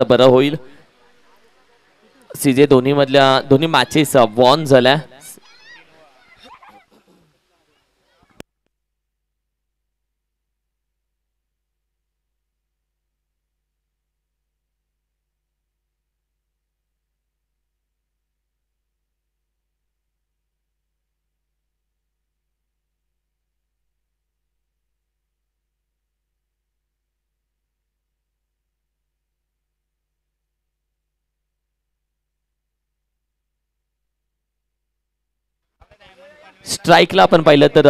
बरं होईल. सीजे दोन्ही मॅचेस वॉन झाल्या. स्ट्राईकला आपण पाहिलं तर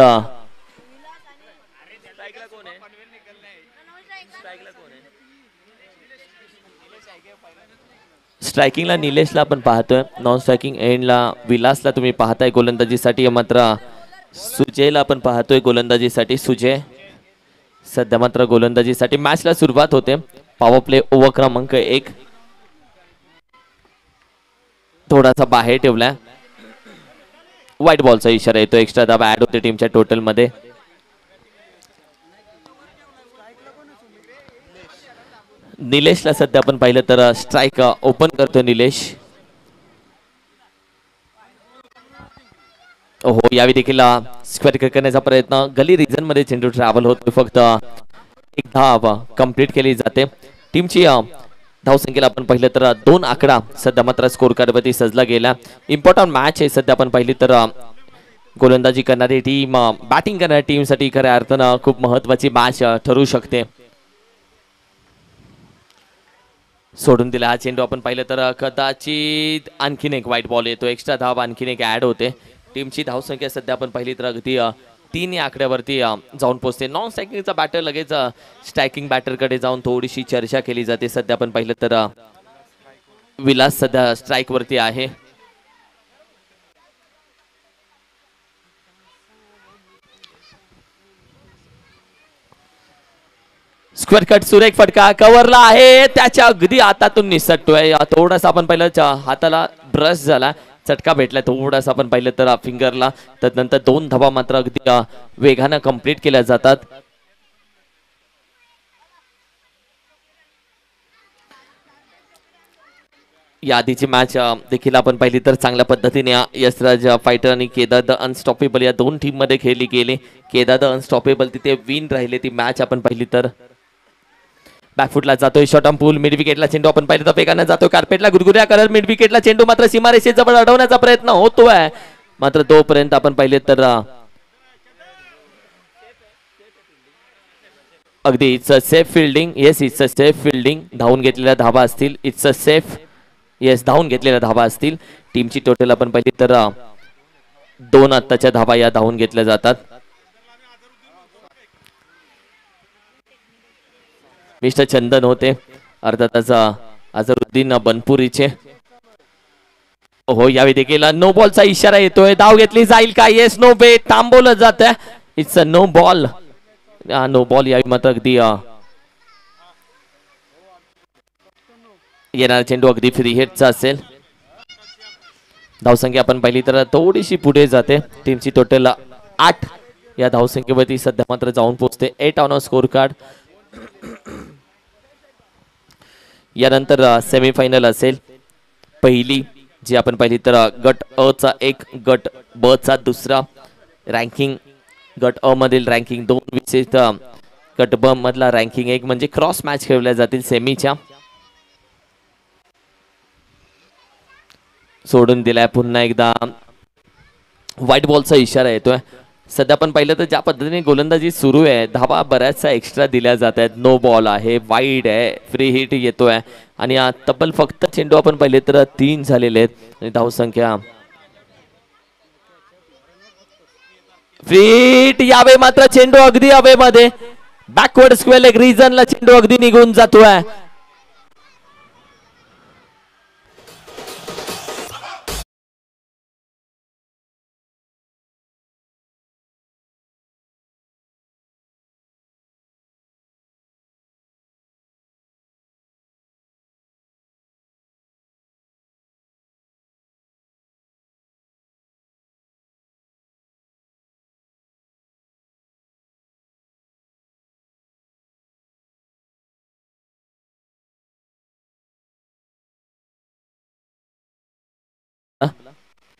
स्ट्रायकिंगला निलेशला आपण पाहतोय. नॉन स्ट्रायकिंग एंडला विलासला तुम्ही पाहताय गोलंदाजीसाठी. मात्र सुजयला आपण पाहतोय गोलंदाजीसाठी. सुजय सध्या मात्र गोलंदाजीसाठी. मॅचला सुरुवात होते. पॉवर प्ले ओव्हर क्रमांक 1 थोडासा बाहेर ठेवलाय. व्हाईट बॉलचा इशारा येतो. एक्स्ट्रा धावा ऍड होते टीमच्या टोटल मध्ये. निलेशला सध्या आपण पाहिलं तर स्ट्राईक ओपन करतोय निलेश. हो यावेळी देखील स्क्वेअर करण्याचा प्रयत्न. गली रिजन मध्ये चेंडू ट्रॅव्हल होतो. फक्त एक धाव कंप्लीट केली जाते. टीमची धावसंख्येला आपण पाहिलं तर 2 आकडा सध्या मात्र स्कोर कार्ड वरती सजला गेला. इम्पॉर्टंट मॅच आहे सध्या आपण पाहिली तर. गोलंदाजी करणारी टीम बॅटिंग करणाऱ्या टीमसाठी खऱ्या अर्थानं खूप महत्वाची मॅच ठरू शकते. सोडून दिला हा चेंडू आपण पाहिलं तर कदाचित आणखीन एक व्हाईट बॉल येतो. एक्स्ट्रा धाव आणखीन एक ऍड होते. टीमची धावसंख्या सध्या आपण पाहिली तर अगदी 3 या आकड्यावरती जाऊन पोहोचते. नॉन स्ट्रायकिंगचा बॅटर लगेच स्ट्रायकिंग बॅटरकडे जाऊन थोडीशी चर्चा केली जाते. सध्या आपण पाहिलं तर विलास सध्या स्ट्राईक वरती आहे. स्क्वेअर कट सुरेख फटका कव्हरला आहे. त्याच्या अगदी हातातून निसटतोय. थोडासा आपण पाहिलं हाताला ब्रश झाला. चटका भेटला थोडासा आपण पाहिलं तर फिंगरला. त्यानंतर 2 धावा मात्र अगदी वेगानं कंप्लीट केल्या जातात. या आधीची मॅच देखील आपण पाहिली तर चांगल्या पद्धतीने यशराज फायटर आणि केदार द अनस्टॉपेबल या 2 टीम मध्ये खेळली गेली. केदार द अनस्टॉपेबल तिथे विन राहिले ती मॅच आपण पाहिली तर. बॅकफुटला जातोय शॉर्ट ऑन पूल. मिड विकेटला चेंडू आपण पाहिलं तर वेगाने जातोय. कार्पेटला गुदगुल्या करत मिड विकेटला चेंडू मात्र सीमारेषेजवळ अडवण्याचा प्रयत्न होतोय. मात्र तोपर्यंत आपण पाहिले तर अगदी it's a safe fielding. Yes it's a safe fielding. धावून घेतलेल्या धावा असतील. It's a safe. येस धावून घेतलेल्या धावा असतील. टीमची टोटल आपण पाहिली तर 2 आत्ताच्या धावा या धावून घेतल्या जातात. मिस्टर चंदन होते अर्थातच अझरुद्दीन बनपुरीचे. हो यावेळी देखील नो बॉलचा इशारा येतोय. धाव घेतली जाईल का? येस नो बे थांबवलं जात. It's a no ball. No ball यावेळी मात्र अगदी येणारा चेंडू अगदी फ्री हिटचा असेल. धावसंख्या आपण पाहिली तर थोडीशी पुढे जाते. टीमची टोटल 8 या धावसंख्येवरती सध्या मात्र जाऊन पोहोचते. 8 ऑन अ स्कोर कार्ड. यानंतर सेमीफायनल असेल. पहिली जी आपण पाहिली तर गट अ चा 1, गट ब चा 2. रँकिंग गट अ मधील रँकिंग 2 विशेषतः गट ब मधला रँकिंग 1 म्हणजे क्रॉस मॅच खेळल्या जातील सेमीच्या. सोडून दिलाय पुन्हा एकदा. व्हाईट बॉलचा इशारा येतोय. सध्या आपण पाहिलं तर ज्या पद्धतीने गोलंदाजी सुरू आहे धावा बऱ्याचशा एक्स्ट्रा दिल्या जात आहेत. नो बॉल आहे, वाईड आहे, फ्री हिट येतोय आणि तब्बल फक्त चेंडू आपण पाहिले तर 3 झालेले आहेत. आणि धावसंख्या फ्री हिट यावे मात्र चेंडू अगदी हवेमध्ये. बॅकवर्ड स्क्वेअर लेग रिजनला चेंडू अगदी निघून जातोय.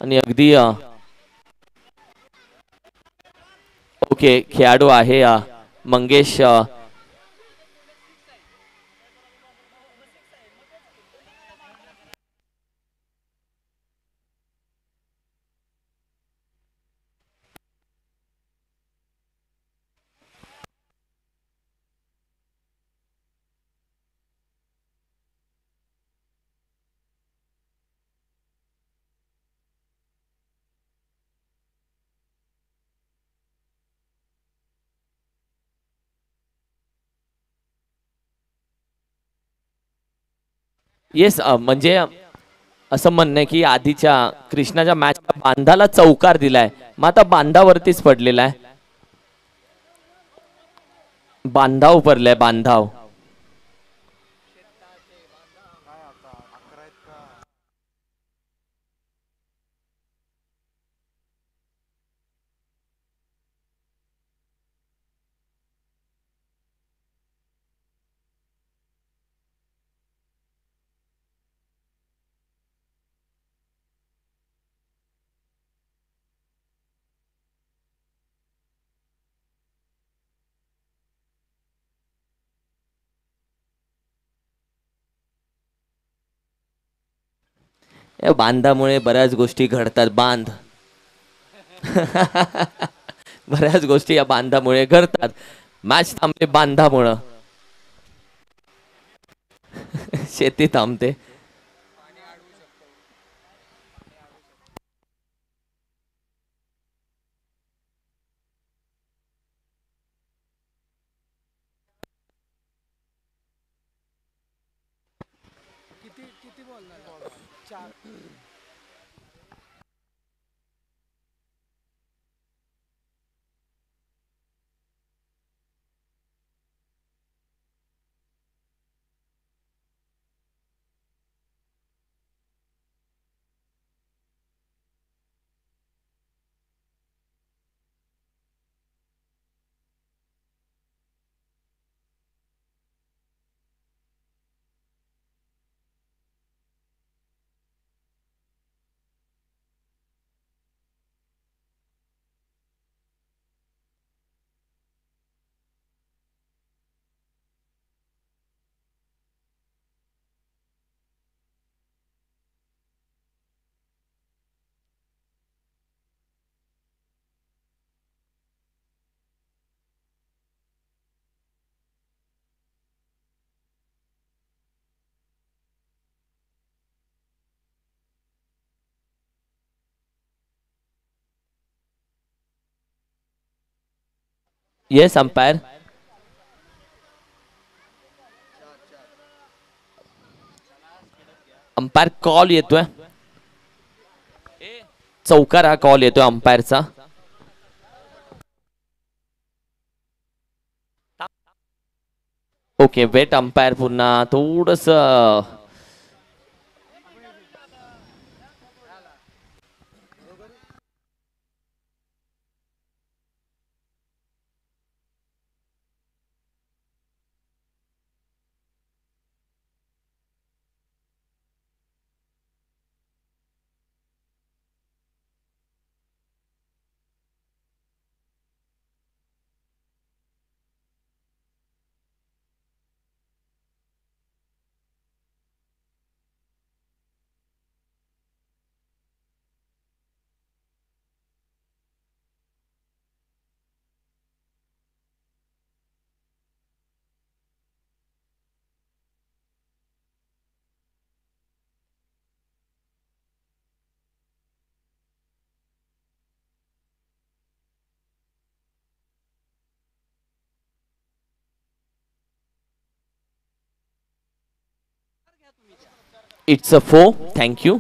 आणि अगदी ओके खेळाडू आहे मंगेश येस म्हणजे असं म्हणणं आहे की आधीच्या कृष्णाच्या मॅचला बांधाला चौकार दिलाय मग आता बांधावरतीच पडलेला आहे बांधाव पडलाय बांधाव या बांधामुळे बऱ्याच गोष्टी घडतात बांध बऱ्याच गोष्टी या बांधामुळे घडतात मॅच थांबते बांधामुळं शेती थांबते येस अंपायर अंपायर कॉल येतोय चौकार हा कॉल येतोय अंपायरचा ओके वेट अंपायर पुन्हा थोडस इट्स अ फो थँक्यू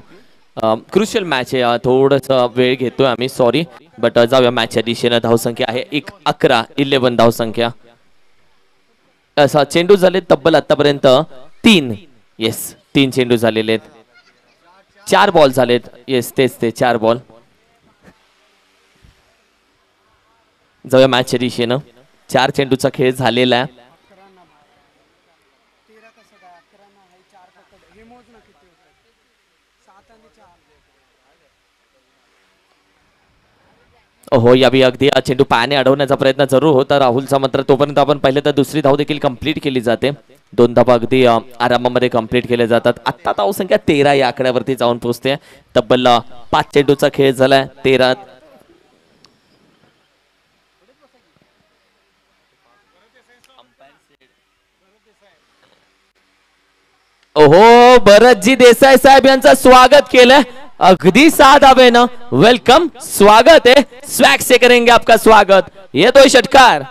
क्रुशियल मॅच आहे थोडस वेळ घेतोय आम्ही सॉरी बट जाऊया मॅचच्या दिशेनं धावसंख्या आहे 11 धावसंख्या असा चेंडू झाले तब्बल आतापर्यंत 3 येस 3 चेंडू झालेले आहेत 4 बॉल झालेत येस तेच ते 4 बॉल जाऊया मॅचच्या दिशेनं 4 चेंडूचा खेळ झालेला आहे हो यावेळी अगदी चेंडू पायाने अडवण्याचा प्रयत्न जरूर होता राहुलचा, मात्र तोपर्यंत आपण पाहिलं तर दुसरी धाव देखील कंप्लीट केली जाते. 2 धावा अगदी आरामामध्ये कंप्लीट केल्या जातात. आत्ता धावसंख्या 13 या आकड्यावरती जाऊन पोहोचते. तब्बल 5 चेंडूचा खेळ झालाय. 13 ओहो भरतजी देसाई साहेब यांचं स्वागत केलंय अगदी 6 धावेनं. वेलकम, स्वागत है, स्वैग से करेंगे आपका स्वागत. येतोय षटकार.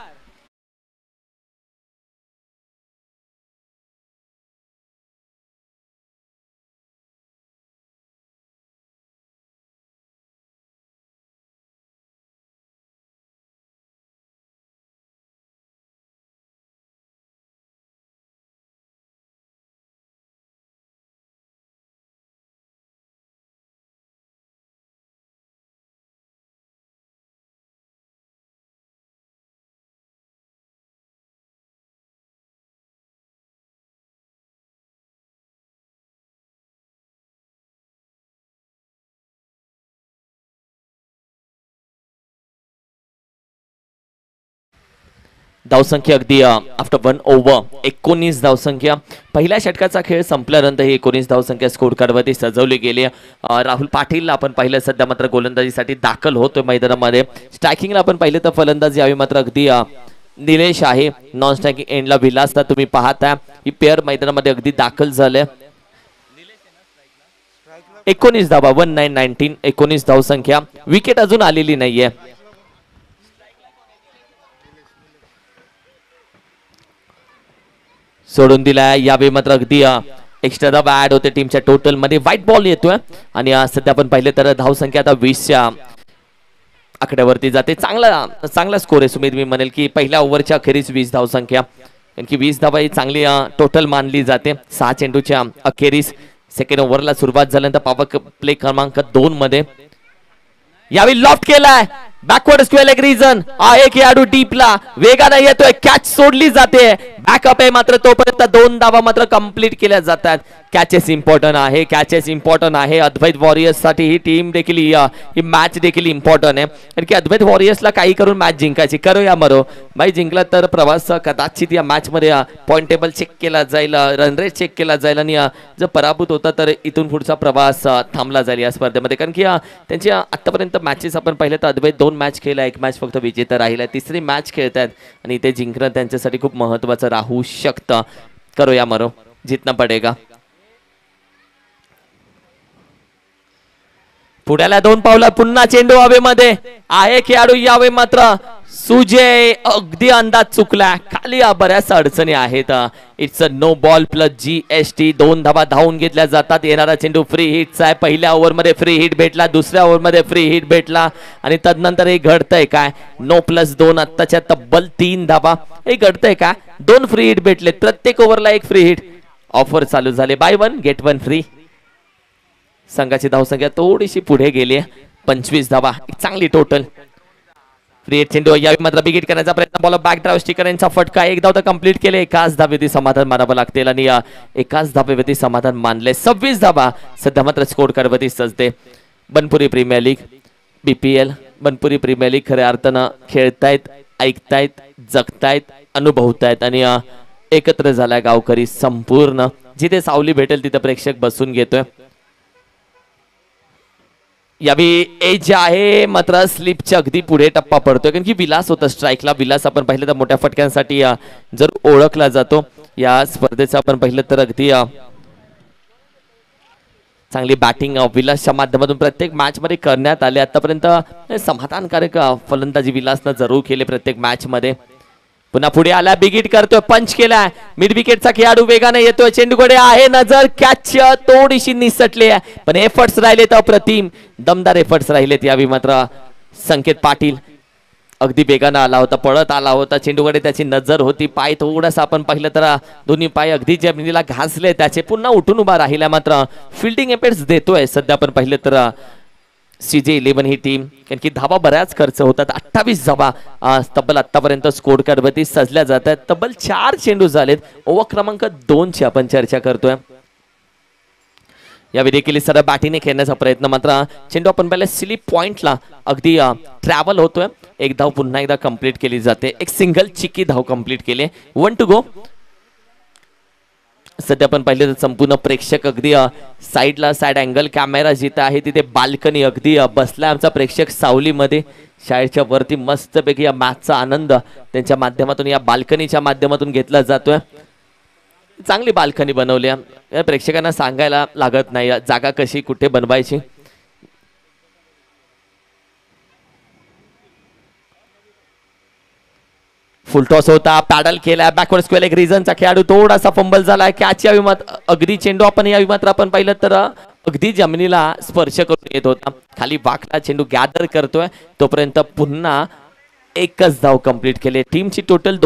धावसंख्या अगदी आफ्टर 1 ओव्हर 19 धावसंख्या. पहिल्या षटकाचा खेळ संपल्यानंतर ही 19 धावसंख्या स्कोर कार्डवरती सजवली गेली. राहुल पाटीलला आपण पाहिलं सध्या मात्र गोलंदाजीसाठी दाखल होतोय मैदानामध्ये. स्ट्रायकिंगला आपण पाहिलं तर फलंदाजी यावी मात्र अगदी निलेश आहे. नॉन स्ट्रायकिंग एंडला विलासता तुम्ही पाहता. ही पेअर मैदानामध्ये अगदी दाखल झाले. 19 धावा 19 19 धावसंख्या. विकेट अजून आलेली नाहीये. सोडून दिला यावेळी मात्र अगदी एक्स्ट्रा धावा ऍड होते टीमच्या टोटल मध्ये. व्हाईट बॉल येतोय आणि सध्या आपण पाहिलं तर धावसंख्या आता 20च्या आकड्यावरती जाते. चांगला स्कोर आहे सुमित. मी म्हणेल की पहिल्या ओव्हरच्या अखेरीस 20 धावसंख्या, कारण की 20 धावा ही चांगली टोटल मानली जाते. 6 चेंडूच्या अखेरीस सेकंड ओव्हरला सुरुवात झाल्यानंतर पॉवर प्ले क्रमांक 2 मध्ये यावेळी लॉफ्ट केलाय. बॅकवर्ड स्क्वेअर लेग रीजन आहे. खेळाडू डीपला वेगाने येतोय. कॅच सोडली जाते. बॅकअप आहे मात्र तोपर्यंत 2 धावा मात्र कंप्लीट केल्या जातात. कॅचेस इम्पॉर्टंट आहे. कॅचेस इम्पॉर्टंट आहे. अद्वैत वॉरियर्स साठी ही टीम देखील ही मॅच देखील इम्पॉर्टंट आहे, कारण की अद्वैत वॉरियर्सला काही करून मॅच जिंकायची. करो या मरो भाई. जिंकला तर प्रवास कदाचित या मॅच मध्ये पॉइंट टेबल चेक केला जाईल, रन रेट चेक केला जाईल आणि जर पराभूत होता तर इथून पुढचा प्रवास थांबला जाईल या स्पर्धेमध्ये. कारण की त्यांची आतापर्यंत मॅचेस आपण पाहिले तर अद्वैत 2 मॅच खेळला, 1 मॅच फक्त विजेता राहिला. तिसरी मॅच खेळतात आणि ते जिंकणं त्यांच्यासाठी खूप महत्वाचं राहू शकतं. करो या मरो, जितना पडेगा. पुढ्याला 2 पावला. पुन्हा चेंडू हवेमध्ये आहे. खेळाडू यावे मात्र सुजय अगदी अंदाज चुकला. खाली बऱ्याच अडचणी आहेत. It's a no ball plus GST. 2 धावा धावून घेतल्या जातात. येणारा चेंडू फ्री हिटचा आहे. पहिल्या ओव्हरमध्ये फ्री हिट भेटला, दुसऱ्या ओव्हरमध्ये फ्री हिट भेटला आणि तदनंतर हे घडतंय काय. 9+2 आत्ताच्या तब्बल 3 धावा. हे घडतंय का. 2 फ्री हिट भेटले, प्रत्येक ओव्हरला 1 फ्री हिट. ऑफर चालू झाले. Buy 1 get 1 free. संघाची धावसंख्या थोडीशी पुढे गेली. 25 धावा, चांगली टोटल. फ्री हिट चेंडू यावेळी मात्र बिगिट करण्याचा प्रयत्न. बॉल बॅक ड्राइव्ह स्टिकर यांचा फटका. 1 धाव तर कंप्लीट केले. एकाच धावेवरती समाधान मानावं लागते आणि एकाच धावेवरती समाधान मानले. 26 धावा सध्या मात्र स्कोर कार्डवरती सजते. Banpuri premier league BPL Banpuri premier league खऱ्या अर्थानं खेळतायत, ऐकतायत, जगतायत, अनुभवतायत आणि एकत्र झालाय गावकरी संपूर्ण. जिथे सावली भेटेल तिथे प्रेक्षक बसून घेतोय. यावेळी एज आहे मात्र स्लिपच्या अगदी पुढे टप्पा पडतोय, कारण की विलास होता स्ट्राईकला. विलास आपण पाहिलं तर मोठ्या फटक्यांसाठी जर ओळखला जातो. या स्पर्धेचं आपण पाहिलं तर अगदी चांगली बॅटिंग विलासच्या माध्यमातून प्रत्येक मॅच मध्ये करण्यात आले. आतापर्यंत समाधानकारक फलंदाजी विलासनं जरूर केले प्रत्येक मॅच मध्ये. पुन्हा पुढे आला, बिगिट करतोय, पंच केलाय. मिड विकेटचा खेळाडू वेगाने येतोय. चेंडूकडे आहे नजर. कॅच थोडीशी निसटली आहे, पण एफर्ट्स राहिलेत अप्रतिम. दमदार एफर्ट्स राहिलेत. यावेळी मात्र संकेत पाटील अगदी वेगानं आला होता, पळत आला होता. चेंडूकडे त्याची नजर होती. पाय थोडासा आपण पाहिलं तर दोन्ही पाय अगदी जमिनीला घासले त्याचे. पुन्हा उठून उभा राहिला. मात्र फिल्डिंग एफर्ट्स देतोय सध्या आपण पाहिलं तर CJ11 ही टीम, कारण की धावा बऱ्याच खर्च होतात. 28 धावा तब्बल आतापर्यंत स्कोर कार्डवरती सजल्या जातात. तब्बल 4 चेंडू झालेत. ओव्हर क्रमांक 2 ची आपण चर्चा करतोय. यावेळी देखील सरळ बॅटिंगने खेळण्याचा प्रयत्न, मात्र चेंडू आपण पाहिलं स्लिप पॉइंटला अगदी ट्रॅव्हल होतोय. एक धाव पुन्हा एकदा कंप्लीट केली जाते. एक सिंगल चिकी धाव कंप्लीट केली. 1 to go. सध्या आपण पाहिले तर संपूर्ण प्रेक्षक अगदी साईडला साईड अँगल कॅमेरा जिथे आहे तिथे बाल्कनी अगदी बसला आमचा प्रेक्षक सावलीमध्ये शाळेच्या वरती मस्तपैकी या मॅचचा आनंद त्यांच्या माध्यमातून या बाल्कनीच्या माध्यमातून घेतला जातोय. चांगली बाल्कनी बनवली आहे. प्रेक्षकांना सांगायला लागत नाही जागा कशी कुठे बनवायची. फुल टॉस होता, पॅडल केला, बॅकवर्ड स्क्वेअर एक रिझनचा खेळाडू थोडासा फंबल झालाय. कॅच या विमात अगदी चेंडू आपण या विमात्र आपण पाहिलं तर अगदी जमिनीला स्पर्श करून येत होता. खाली वाकला चेंडू गॅदर करतोय तोपर्यंत पुन्हा एकच धाव कंप्लीट केले. टीमची टोटल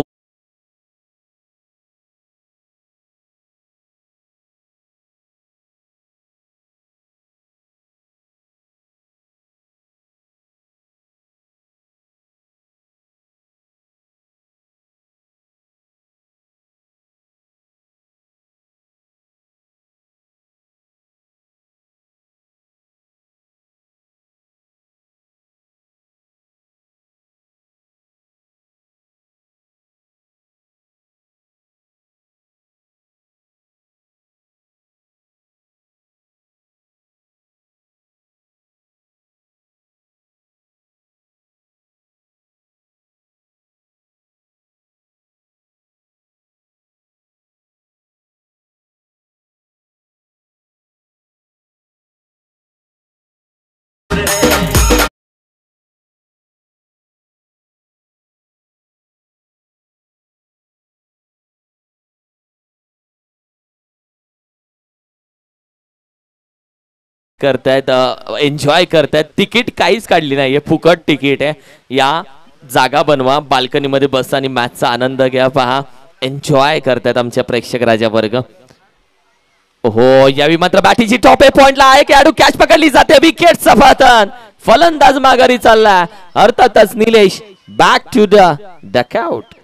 करतायत, एन्जॉय करतायत. तिकीट काहीच काढली नाहीये, फुकट तिकीट आहे. या जागा बनवा, बाल्कनीमध्ये बसा आणि मॅचचा आनंद घ्या. पहा एन्जॉय करतायत आमच्या प्रेक्षक राजा वर्ग. हो यावेळी मात्र बॅटिंगची टॉप ए पॉइंटला आहे. खेळाडू कॅच पकडली जाते, विकेट सफातन, फलंदाज माघारी चालला. अर्थातच Nilesh back to the dugout.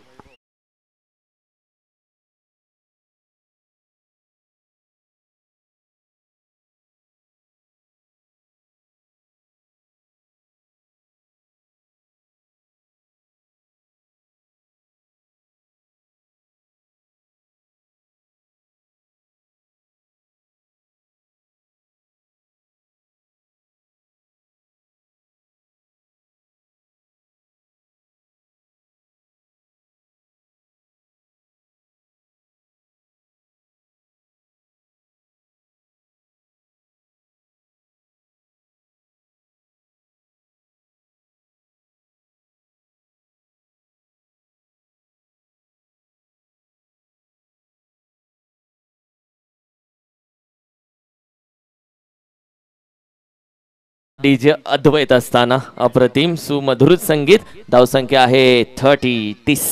DJ Advait असताना अप्रतिम सुमधुर संगीत. धावसंख्या आहे 30.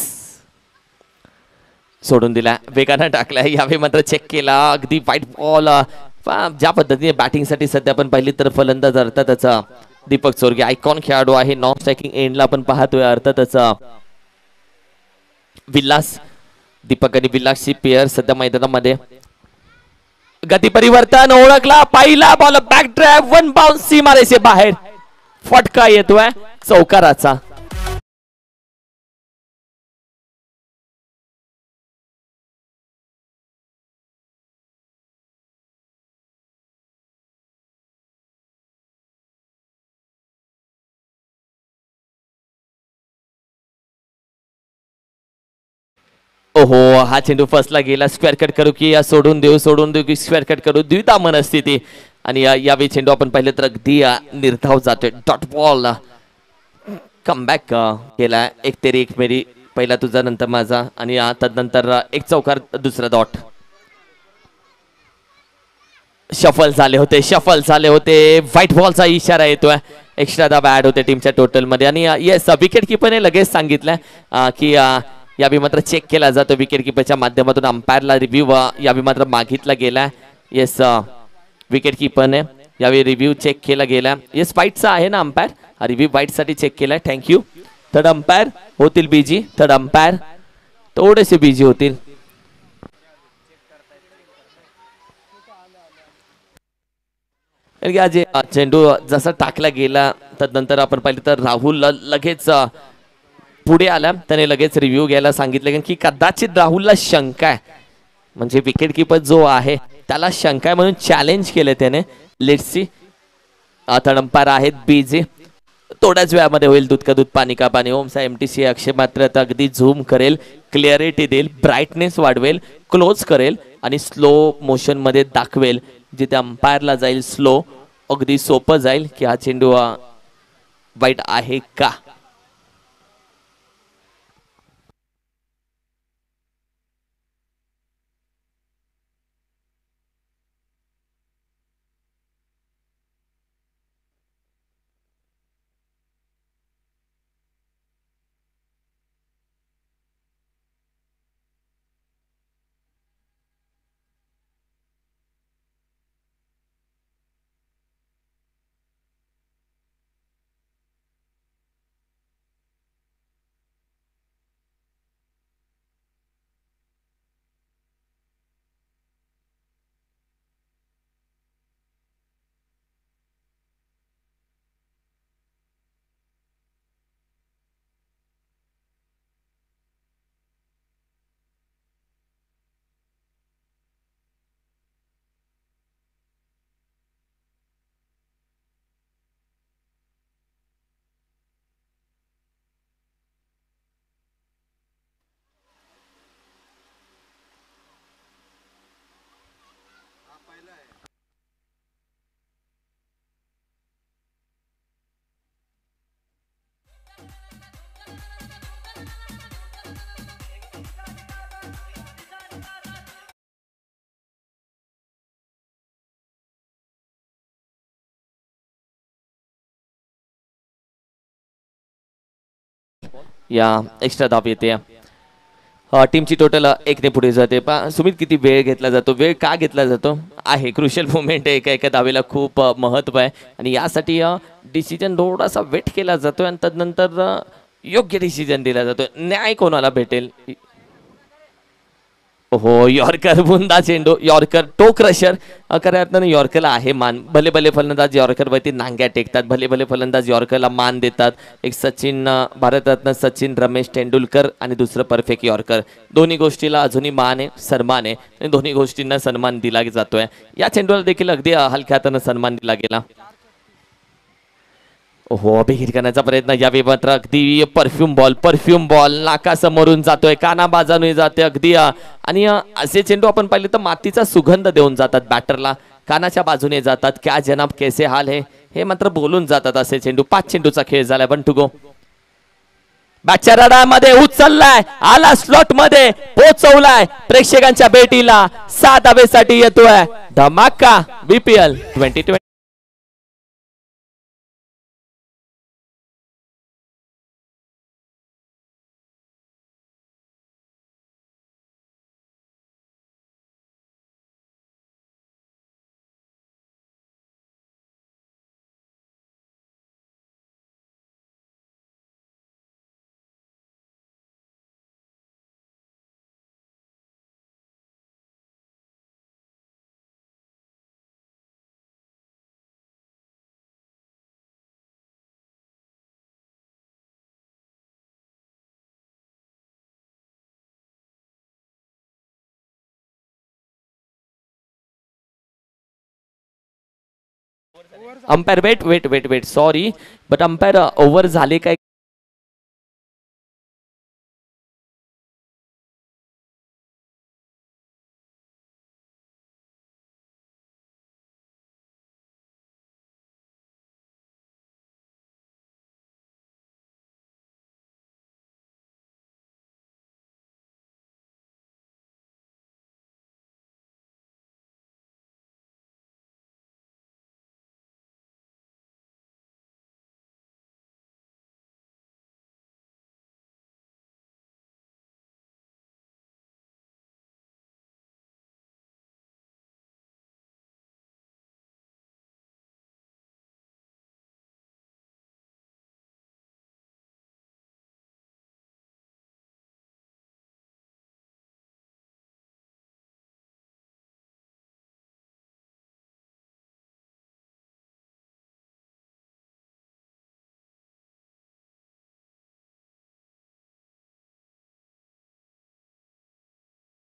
सोडून दिला, वेगानं टाकला. यावेळी मात्र चेक केला, अगदी वाईट बॉल. ज्या पद्धतीने बॅटिंग साठी सध्या आपण पाहिली तर फलंदाज अर्थातच दीपक चोरगे आयकॉन खेळाडू आहे. नॉन स्ट्रायकिंग एंडला आपण पाहतोय अर्थातच विलास, दीपक आणि विलासची पेअर सध्या मैदानामध्ये. गती परिवर्तन ओळखला, पहिला बॉल बॅक ड्राइव्ह, 1 बाउन्स सीमारेषे बाहेर. फटका येतोय चौकाराचा. ओहो हा चेंडू फसला गेला. स्क्वेअर कट करू की सोडून देऊ की स्क्वेअर कट करू, द्विधा मनस्थिती. आणि यावेळी चेंडू आपण पाहिलं तर अगदी निर्धाव जातोय. डॉट बॉल कमबॅक केला. एक तेरी एक मेरी, पहिला तुझा नंतर माझा, आणि तदनंतर एक चौकार दुसरा डॉट. शफल झाले होते. व्हाईट बॉलचा इशारा येतोय. एक्स्ट्रा धावा ऍड होते टीमच्या टोटल मध्ये. आणि येस विकेट किपरने लगेच सांगितलं की यावेळी मात्र चेक केला जातो विकेट किपरच्या माध्यमातून. अंपायरला रिव्ह्यू यावेळी मात्र मागितला गेला. येस विकेट किपरने यावेळी रिव्ह्यू चेक केला गेला. येस वाईटचा आहे ना अंपायर, रिव्ह्यू वाईट साठी चेक केलाय. थँक्यू. थर्ड अंपायर होतील बिजी, थर्ड अंपायर थोडेसे बिजी होतील. कारण की आज चेंडू जसा टाकला गेला तर नंतर आपण पाहिलं तर राहुल लगेच पुढे आला. त्याने लगेच रिव्ह्यू घ्यायला सांगितलं कारण की कदाचित राहुलला शंका आहे, म्हणजे विकेट किपर जो आहे त्याला शंका आहे म्हणून चॅलेंज केलं त्याने. Let's see. आता अंपायर आहेत बीजे. थोड्याच वेळामध्ये होईल दूध का दूध पाणी का पाणी. ओमचा एमटीसी अक्षय मात्र आता अगदी झूम करेल, क्लिअरिटी देईल, ब्राईटनेस वाढवेल, क्लोज करेल आणि स्लो मोशन मध्ये दाखवेल जिथे अंपायरला जाईल स्लो. अगदी सोपं जाईल की हा चेंडू वाईट आहे का. या एक्स्ट्रा धाव येते. टीमची टोटल एकने पुढे जाते. सुमित किती वेळ घेतला जातो, वेळ का घेतला जातो आहे क्रुशियल मुवमेंट आहे. एका एका धावेला खूप महत्व आहे आणि यासाठी डिसिजन थोडासा वेट केला जातो आणि तदनंतर योग्य डिसिजन दिला जातो. न्याय कोणाला भेटेल. हो यॉर्कर बुंदा चेंडू, यॉर्कर टो क्रशर. खऱ्या अर्थानं यॉर्करला आहे मान. भले भले फलंदाज यॉर्कर वरती नांग्या टेकतात, भले भले फलंदाज यॉर्करला मान देतात. एक सचिन भारतरत्न सचिन रमेश तेंडुलकर आणि दुसरं परफेक्ट यॉर्कर. दोन्ही गोष्टीला अजूनही मान आहे, सन्मान आहे आणि दोन्ही गोष्टींना सन्मान दिला जातोय. या चेंडूला देखील अगदी हलक्या हातानं सन्मान दिला गेला. हो बिगिर करण्याचा प्रयत्न यावेळी मात्र अगदी परफ्यूम बॉल नाकासमोरून जातोय, काना बाजाने जाते अगदी. आणि असे चेंडू आपण पाहिले तर मातीचा सुगंध देऊन जातात बॅटरला, कानाच्या बाजूने जातात. क्या जनाब कैसे हाल है हे मात्र बोलून जातात असे चेंडू. 5 चेंडूचा खेळ झालाय. 1 टू गो. बॅटच्या रडामध्ये उचललाय, आला स्लॉट मध्ये, पोहोचवलाय प्रेक्षकांच्या भेटीला. 7 धावेसाठी येतोय धमाका BPL 2020. Umpire wait sorry but umpire over झाले काय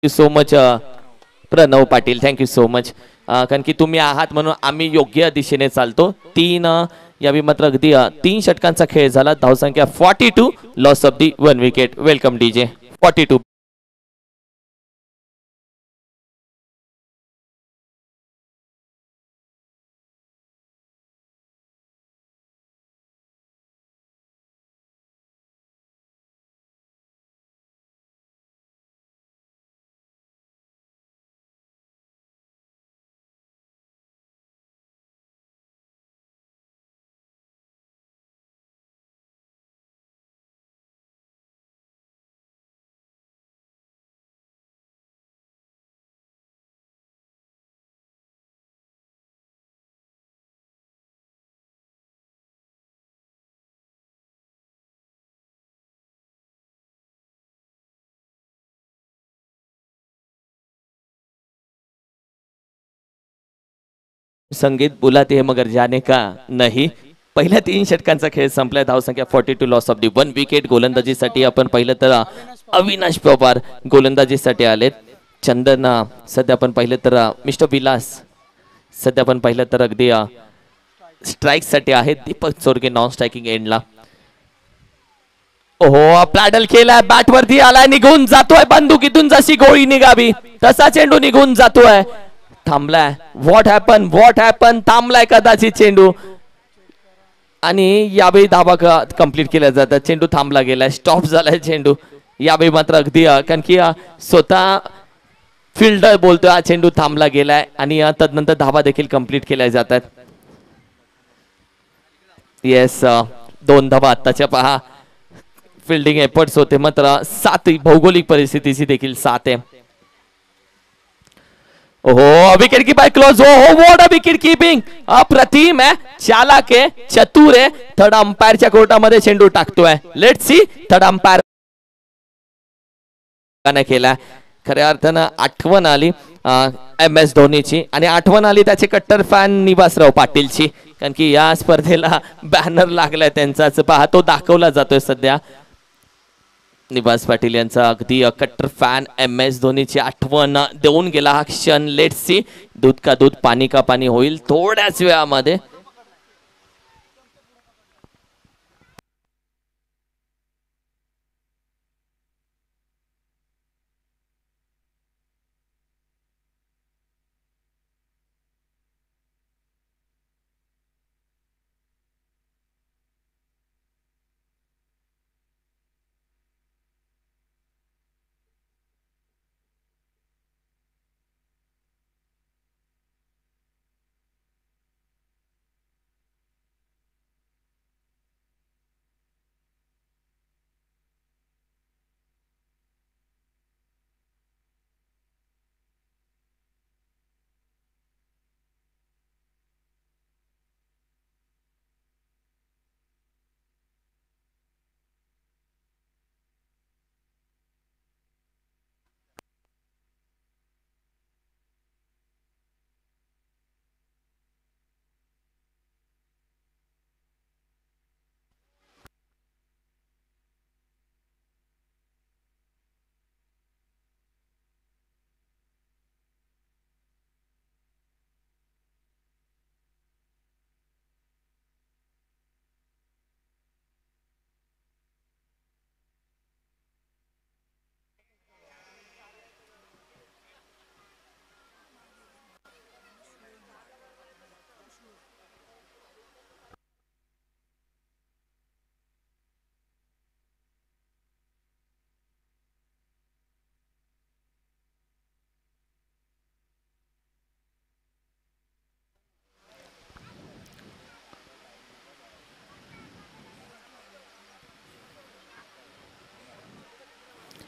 so much Pranav Patil, thank you so much. कारण की तुम्ही आहात म्हणून आम्ही योग्य दिशेने चालतो. यावेळी मात्र अगदी 3 षटकांचा खेळ झाला. धावसंख्या 42, loss of the 1 wicket. Welcome DJ. 42. संगीत बुलाते हैं मगर जाने का नहीं. पहिल्या 3 षटकांचा खेळ संपलाय. धावसंख्या 42, लॉस ऑफ दी 1 विकेट. गोलंदाजीसाठी आपण पाहिलं तर अविनाश पवार गोलंदाजीसाठी आलेत. चंदन सध्या आपण पाहिलं तर मिस्टर विलास सध्या आपण पाहिलं तर अगदी स्ट्राइक साठी आहेत. दीपक चोरगे नॉन स्ट्रायकिंग एंडला. ओहो, प्लॅडल केलाय, बॅट वरती आलाय, निघून जातोय. बंदुकीतून जशी गोळी निघावी तसा चेंडू निघून जातोय. थांबलाय. व्हॉट हॅपन थांबलाय कदाचित चेंडू. आणि यावेळी धाबा कंप्लीट केला जातात. चेंडू थांबला गेलाय, स्टॉप झालाय चेंडू. यावेळी मात्र अगदी कारण की स्वतः फिल्डर बोलतोय हा चेंडू थांबला गेलाय आणि तदनंतर धाबा देखील कंप्लीट केल्या जातात. येस, 2 धाबा आत्ताच्या पहा. फिल्डिंग एफर्ट्स होते मात्र 7 भौगोलिक परिस्थितीची देखील 7 आहे. ओहो, विकेट कीपर क्लोज. हो, व्हाट अ विकेट कीपिंग. अप्रतिम आहे, चालाक आहे, चतुर आहे. थर्ड अंपायरच्या कोर्टामध्ये चेंडू टाकतोय. लेट्स सी थर्ड अंपायर केला. खऱ्या अर्थानं आठवण आली MS धोनीची आणि आठवण आली त्याचे कट्टर फॅन निवासराव पाटीलची. कारण की या स्पर्धेला बॅनर लागलाय त्यांचाच पहा, तो दाखवला जातोय सध्या. निवास पाटील यांचा अगदी कट्टर फॅन MS धोनीची आठवण देऊन गेला हा क्षण. लेट्स सी दूध का दूध पाणी का पाणी होईल थोड्याच वेळामध्ये.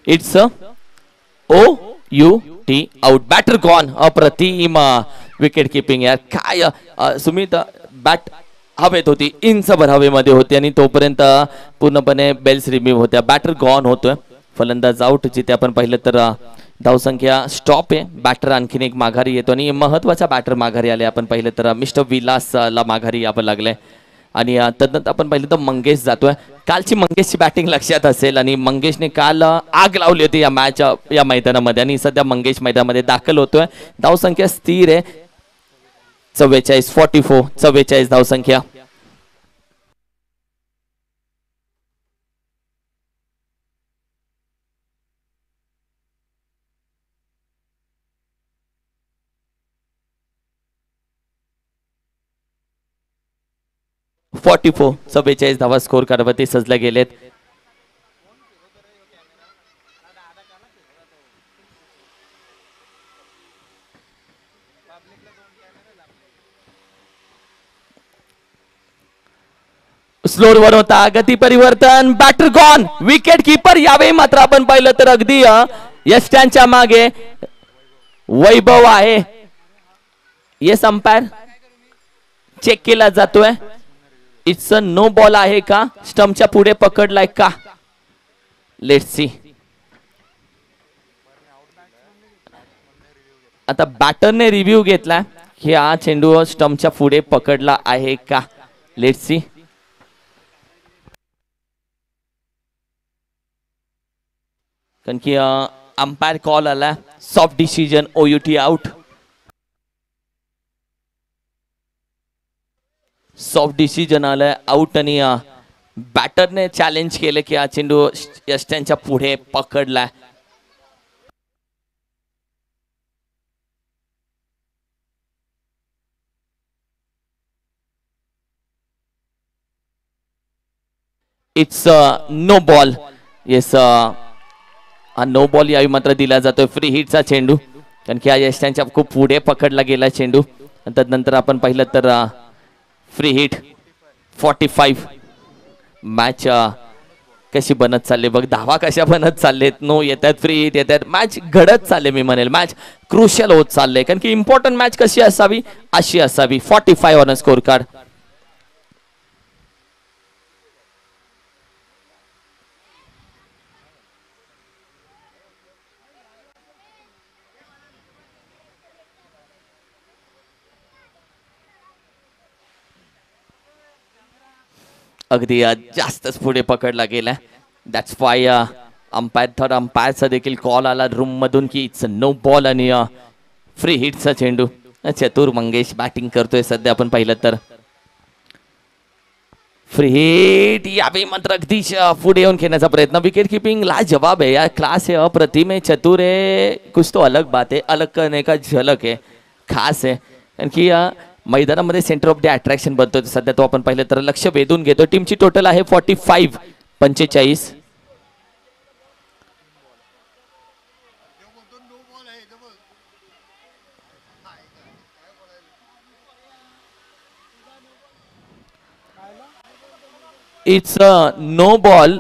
It's OUT out. Batter gone. अप्रतिम विकेट किपिंग यार. काय सुमित, बॅट हवेत होती, इंचभर हवेमध्ये होती आणि तोपर्यंत पूर्णपणे बेल्स रिमूव्ह होत्या. बॅटर गॉन होतोय. फलंदाज आउट. जिथे आपण पाहिलं तर धावसंख्या स्टॉप आहे. बॅटर आणखीन एक माघारी येतो आणि महत्वाचा बॅटर माघारी आले. आपण पाहिलं तर मिस्टर विलासला माघारी यावं लागलंय. आणि तदनंतर आपण पाहिलं तर मंगेश जातोय. कालची मंगेशची बॅटिंग लक्षात असेल आणि मंगेशने काल आग लावली होती या मैदानामध्ये आणि सध्या मंगेश मैदानामध्ये दाखल होतोय. धावसंख्या स्थिर आहे 44 धावसंख्या. फोर्टी 44 धावा स्कोर करवरती सजले गेलेत. स्लोअर होता गती परिवर्तन, बॅटर गॉन, विकेट कीपर. यावेळी मात्र आपण पाहिलं तर अगदी यष्ट्यांच्या मागे वैभव आहे. येस अंपायर चेक केला जातोय. इट्स अ नो बॉल आहे का, स्टंपच्या पुढे पकडलाय का, लेट्स सी. आता बॅटरने रिव्ह्यू घेतला की हा चेंडू स्टंपच्या पुढे पकडला आहे का, लेट्स सी. कारण की अंपायर कॉल आला soft decision, OUT out. Soft decision आलाय आउट आणि बॅटरने चॅलेंज केलं की हा चेंडू यष्ट्यांच्या पुढे पकडलाय. It's no ball. येस हा नो बॉल यावेळी मात्र दिला जातोय. फ्री हिटचा चेंडू, कारण की हा यष्ट्यांच्या खूप पुढे पकडला गेला चेंडू. त्यानंतर आपण पाहिलं तर फ्री हिट 45. मॅच कशी बनत चालली बघ, धावा कशा बनत चाललेत. नो येतात, फ्री हिट येतात, मॅच घडत चालले. मी म्हणेल मॅच क्रुशियल होत चालले, कारण की इम्पॉर्टंट मॅच कशी असावी अशी असावी. 45 ऑन स्कोर कार्ड. अगदी जास्तच पुढे पकडला गेला. दॅट्स वाय अंपायर थर्ड अंपायरचा देखील कॉल आला रूम मधून की इट्स नो बॉल आणि फ्री हिटचा चेंडू. चतुर मंगेश बॅटिंग करतोय सध्या आपण पाहिलं तर. फ्री हिट यावेळी मात्र अगदी पुढे येऊन खेळण्याचा प्रयत्न. विकेट किपिंग ला जवाब आहे यार, क्लास है, अप्रतिम है, चतुर है, कुछ तो अलग बात है, अलग करने का झलक है, खास है. कारण की मैदानामध्ये सेंटर ऑफ द अट्रॅक्शन बनतोय सध्या तो आपण पाहिलं तर. लक्ष वेधून घेतो. टीमची टोटल आहे 45. 45. It's no ball.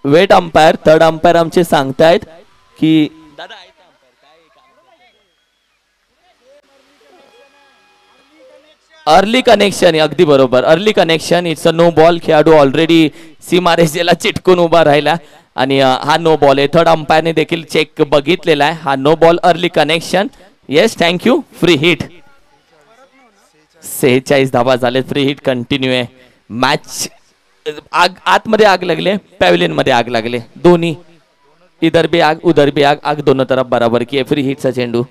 Wait umpire, third umpire आमचे सांगतायत की अर्ली कनेक्शन. अगदी बरोबर, early connection. It's a no ball. खेळाडू ऑलरेडी सीमारेषेला चिटकून उभा राहिला आणि हा नो बॉल आहे. थर्ड अंपायरने देखील चेक बघितलेला आहे. हा no ball, early connection. Yes thank you. Free hit. 46 धावा झाले. फ्री हिट कंटिन्यू आहे. मॅच आग, आतमध्ये आग लागले, पॅव्हलियन मध्ये आग लागले, दोन्ही. इधर भी आग उधर भी आग, आग दोनों तरफ बराबर की. फ्री हिटचा चेंडू.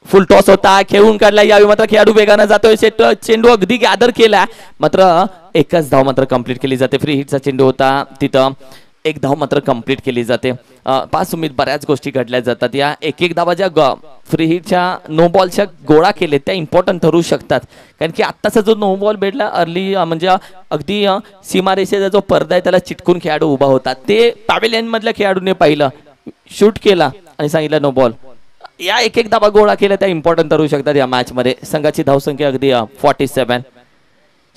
फुल टॉस होता, खेळून काढला. यावेळी मात्र खेळाडू वेगाने जातोय. चेंडू अगदी गॅदर केला, मात्र एकच धाव मात्र कंप्लीट केली जाते. फ्री हिटचा चेंडू होता, तिथं एक धाव मात्र कंप्लीट केली जाते. 5 सुमित बऱ्याच गोष्टी घडल्या जातात. या एक धावा ज्या फ्री हिटच्या नो बॉलच्या गोळा केले त्या इम्पॉर्टंट ठरू शकतात. कारण की आत्ताचा जो नो बॉल भेटला अर्ली, म्हणजे अगदी सीमारेषेचा जो पडदा आहे त्याला चिटकून खेळाडू उभा होता. ते पॅव्हिलियन मधल्या खेळाडूने पाहिलं, शूट केला आणि सांगितलं नो बॉल. या एक धावा गोळा केल्या त्या इम्पॉर्टंट ठरू शकतात या मॅच मध्ये. संघाची धावसंख्या अगदी 47.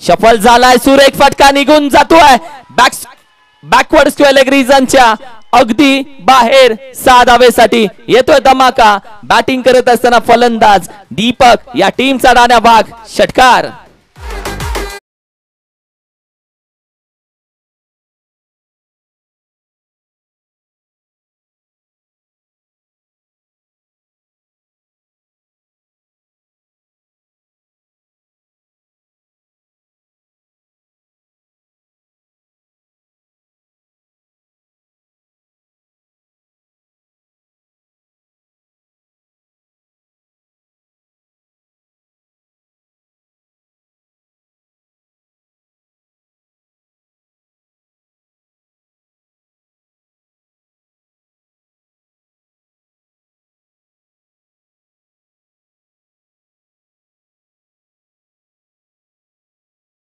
शफल झालाय, सुरेख फटका निघून जातोय. बॅकवर्ड स्क्वेअर रिझनच्या अगदी बाहेर 6 धावेसाठी येतोय धमाका. बॅटिंग करत असताना फलंदाज दीपक, या टीमचा डाण्या भाग षटकार.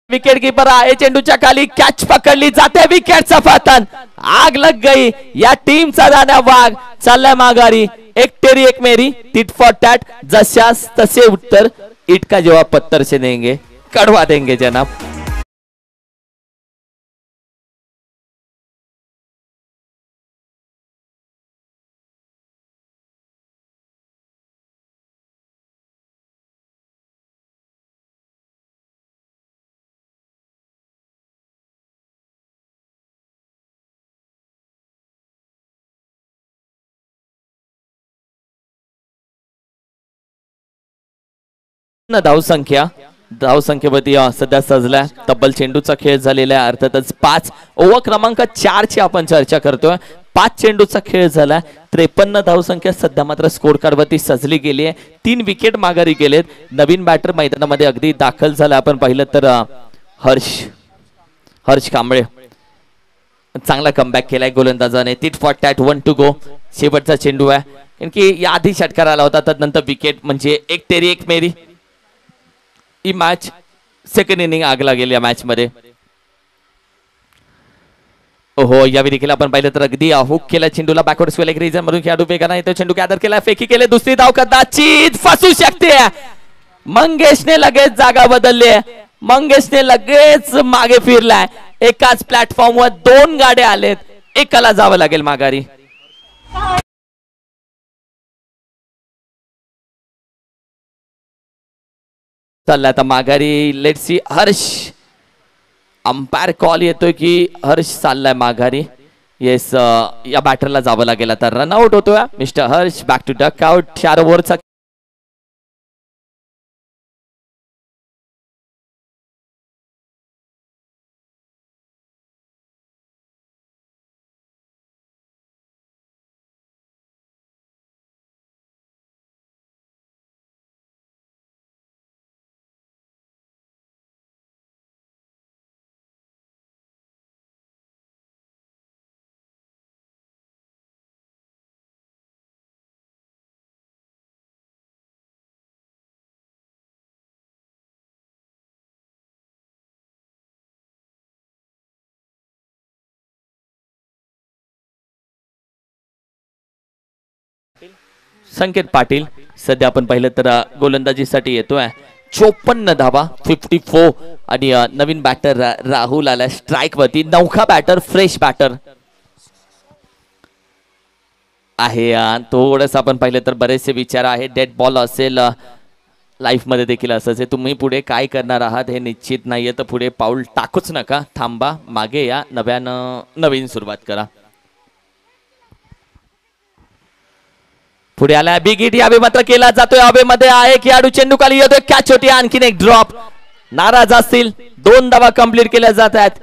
विकेट कीपर आहे, चेंडूच्या खाली कॅच पकडली जाते, विकेटचा पतन, आग लग गई या टीमचा दाना वाघ चाललाय माघारी, एक तेरी एक मेरी, टिट फॉर टॅट, जशास तसे उत्तर, ईट का जवाब पत्थर से देंगे, कड़वा देंगे जनाब। धाव संख्येवरती सध्या सजलाय, तब्बल चेंडूचा खेळ झालेला आहे, अर्थातच 5 ओव्हर क्रमांक 4 ची आपण चर्चा करतोय, 5 चेंडूचा खेळ झाला, 53 धाव संख्या सध्या मात्र स्कोर कार्ड वरती सजली गेली आहे, 3 विकेट माघारी गेलेत, नवीन बॅटर मैदानामध्ये अगदी दाखल झाला, आपण पाहिलं तर हर्ष कांबळे चांगला कमबॅक केलाय गोलंदाजाने, tit for tat, 1 to go, शेवटचा चेंडू आहे, कारण की या आधी षटकार आला होता, त्यानंतर विकेट, म्हणजे एक तेरी एक मेरी, ही मॅच सेकंड इनिंग आगला गेली या मॅच मध्ये। ओहो, यावेळी देखील आपण पाहिलं तर अगदी हुक केला चेंडूला, बॅकवर्ड स्वेल एक रीजन मधून खेळाडू वेगाने येतो, चेंडू गॅदर केला, फेकी केले, दुसरी धाव कदाचित फसू शकते, मंगेशने लगेच जागा बदलली, मंगेशने लगेच मागे फिरलाय, एकाच प्लॅटफॉर्मवर 2 गाड्या आलेत, एकाला जावं लागेल माघारी। चालला आता माघारी, let's see, Harsh, umpire call येतोय की हर्ष चाललाय माघारी, येस, या बॅटरला जावं लागेल आता, रनआउट होतोय mister Harsh, back to duck out, 4 ओव्हरचा संकेत पाटील सध्या आपण पाहिलं तर गोलंदाजीसाठी येतोय, 54 धावा, 54, आणि नवीन बॅटर राहुल आला स्ट्राइक वरती, नौखा बॅटर, फ्रेश बॅटर आहे, थोडस आपण पाहिलं तर बरेचसे विचार आहे, डेड बॉल असेल, लाईफ मध्ये देखील असंच आहे, तुम्ही पुढे काय करणार आहात हे निश्चित नाहीये, तर पुढे पाऊल टाकूच नका, थांबा, मागे या, नवीन सुरुवात करा। पुढे आला बिग हिट, यावे मात्र केला जातोय, हवेमध्ये आहे, खेळाडू चेंडू खाली येतोय, कॅच होती, आणखीन एक ड्रॉप, नाराज असतील, 2 धावा कंप्लीट केल्या जात आहेत,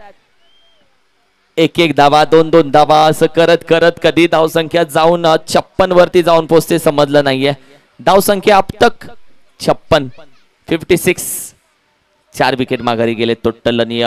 1-1 धावा, 2-2 धावा, असं करत करत कधी धाव संख्या जाऊन 56 वरती जाऊन पोहोचते समजलं नाहीये, धाव संख्या अब तक 56, 4 विकेट माघारी गेले टोटल, आणि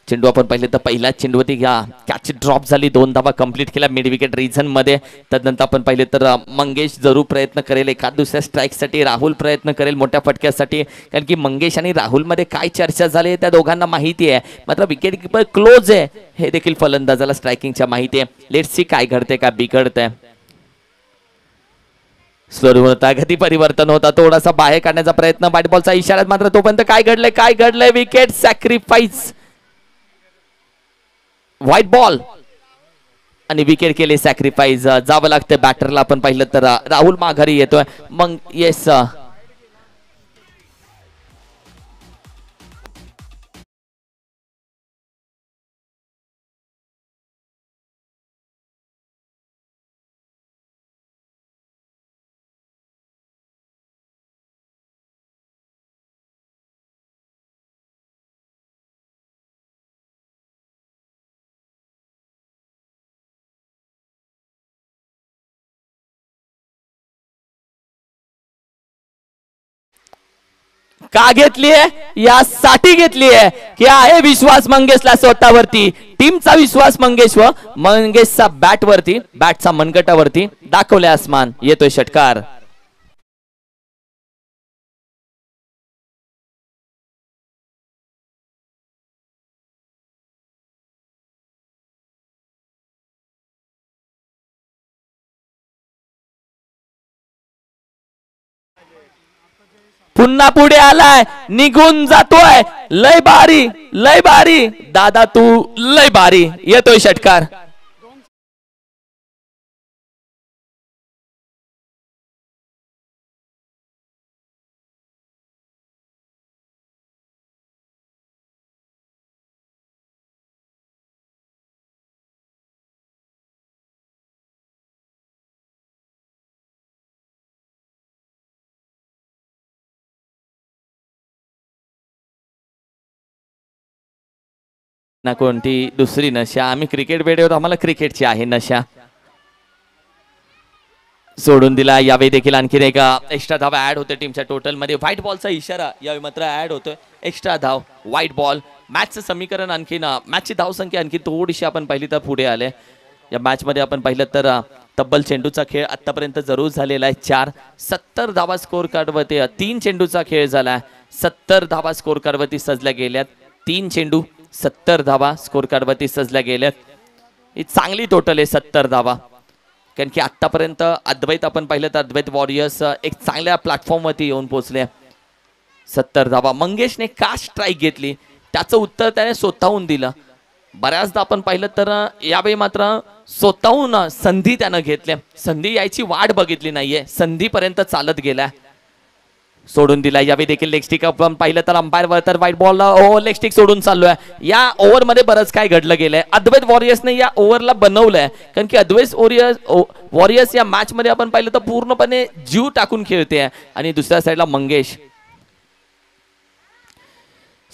चेंडू आपण पाहिले तर पहिला चेंडूवरती कॅच ड्रॉप झाली, 2 धावा कंप्लीट केल्या मिड विकेट रीजन मध्ये, त्यानंतर आपण पाहिले तर मंगेश जरूर प्रयत्न करेल, एखाद दुसऱ्या स्ट्राईक साठी, राहुल प्रयत्न करेल मोठ्या फटक्यासाठी, कारण की मंगेश आणि राहुल मध्ये काय चर्चा झाली त्या दोघांना माहिती आहे, मात्र विकेट कीपर क्लोज आहे हे देखील फलंदाजाला स्ट्रायकिंगच्या माहिती आहे, लेट्स सी काय घडते काय बिघडतंय, स्लो होता, गती परिवर्तन होता, थोडासा बाहेर काढण्याचा प्रयत्न, बॅट बॉलचा इशारा, मात्र तोपर्यंत काय घडलंय, विकेट सॅक्रिफाईस, व्हाईट बॉल, आणि विकेट केले सॅक्रिफाईस, जावं लागतं बॅटरला, आपण पाहिलं तर राहुल माघारी येतोय, मग येस, का घेतलीये, यासाठी घेतलीये की आहे विश्वास मंगेशला स्वतःवरती, टीमचा विश्वास मंगेशचा बॅट वरती, बॅटचा मनगटावरती, दाखवले आसमान, येतोय षटकार। पुन्हा पुढे आलाय, निघून जातोय. लय भारी, लय भारी दादा, तू लय भारी. येतोय षटकार. ना कोणती दुसरी नशा, आम्ही क्रिकेट वेळेवर आम्हाला क्रिकेटची आहे नशा. सोडून दिला. यावेळी देखील आणखीन एक एक्स्ट्रा धाव ऍड होते टीमच्या टोटल मध्ये. व्हाईट बॉलचा इशारा यावेळी मात्र ऍड होतोय. एक्स्ट्रा धाव, व्हाईट बॉल. मॅचचं समीकरण आणखीन, मॅचची धावसंख्या आणखी थोडीशी आपण पाहिली तर पुढे आले. या मॅच मध्ये आपण पाहिलं तर तब्बल चेंडूचा खेळ आतापर्यंत जरूर झालेला आहे 4. 70 धावा स्कोर कार्डवरती 3 चेंडूचा खेळ झाला. 70 धावा स्कोर कार्डवरती सजल्या गेल्यात. 3 चेंडू 70 धावा स्कोर कार्डवरती सजल्या गेल्यात. ही चांगली टोटल आहे 70 धावा. कारण की आतापर्यंत अद्वैत आपण पाहिलं तर अद्वैत वॉरियर्स एक चांगल्या प्लॅटफॉर्मवरती येऊन पोहोचले. 70 धावा. मंगेशने का स्ट्राईक घेतली त्याचं उत्तर त्याने स्वतःहून दिलं. बऱ्याचदा आपण पाहिलं तर यावेळी मात्र स्वतःहून संधी त्यानं घेतल्या. संधी यायची वाट बघितली नाहीये, संधीपर्यंत चालत गेला. सोडून दिला. यावेळी देखील लेग स्टिक आपण पाहिलं तर अंपायर वर तर व्हाईट बॉल लेग स्टिक सोडून चाललोय. या ओव्हर मध्ये बरंच काय घडलं गेलंय. अद्वैत वॉरियर्सने या ओव्हरला बनवलंय, कारण की अद्वैत वॉरियर्स या मॅच मध्ये आपण पाहिलं तर पूर्णपणे जीव टाकून खेळते. आणि दुसऱ्या साईडला मंगेश.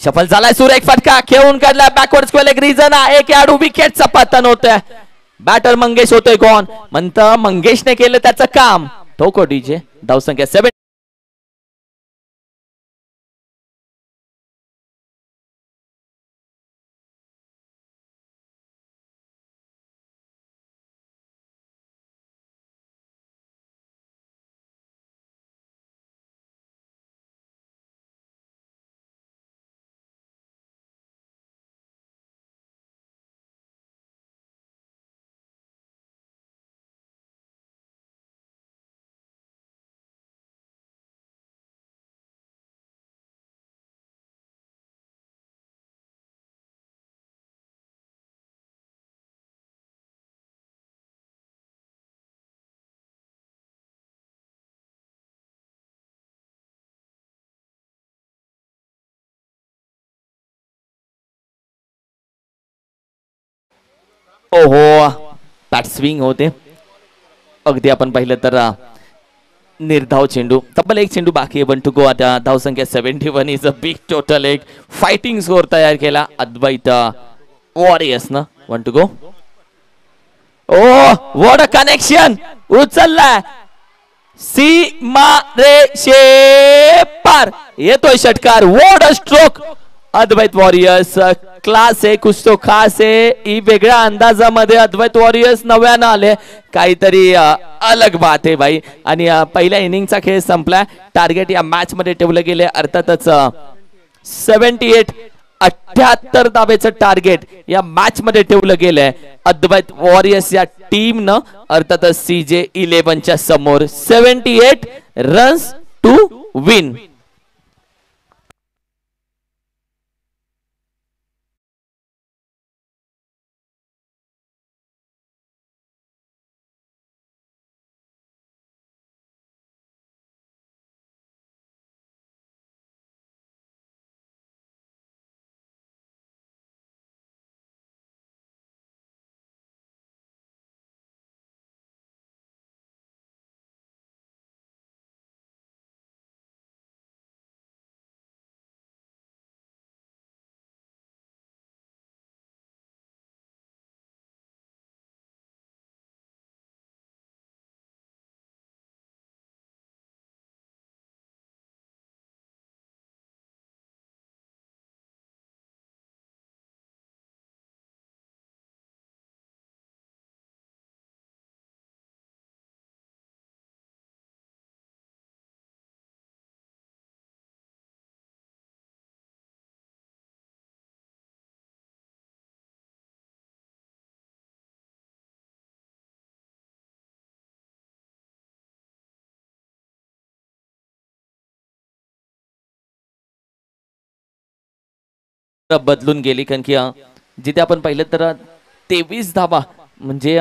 सफल झालाय. सुरेख फटका खेळून काढला. बॅकवर्ड स्क्वेअर एक रिझन आहे. एक खेळाडू विकेटचा पतन होतोय. बॅटर मंगेश होतोय कोण म्हणतं मंगेशने केलं त्याचं काम. ठोको डीजे. धावसंख्या 7. ओहो, बॅट स्विंग होते. अगदी आपण पाहिलं तर निर्धाव चेंडू. तब्बल एक चेंडू बाकी आहे. 1 to go. आता धावसंख्या 71 इज अ बिग टोटल. एक फायटिंग स्कोर तयार केला अद्वैत वॉरियर्स ना. 1 to go. Oh what a connection. उचलला सीमा रेषे पार. येतोय षटकार. What a stroke. Advait warriors class आहे, कुछ तो खास आहे. ही वेगळ्या अंदाजामध्ये अद्वैत वॉरियर्स नव्यानं आले. काहीतरी अलग बात आहे भाई. आणि पहिल्या इनिंगचा खेळ संपला. टार्गेट या मॅच मध्ये ठेवलं गेले अर्थातच 78 धावेचं टार्गेट या मॅच मध्ये ठेवलं गेलंय अद्वैत वॉरियर्स या टीम न अर्थातच CJ11 समोर. 78 रन्स टू विन. बदलून गेली, कारण की जिथे आपण पाहिलं तर 23 धावा म्हणजे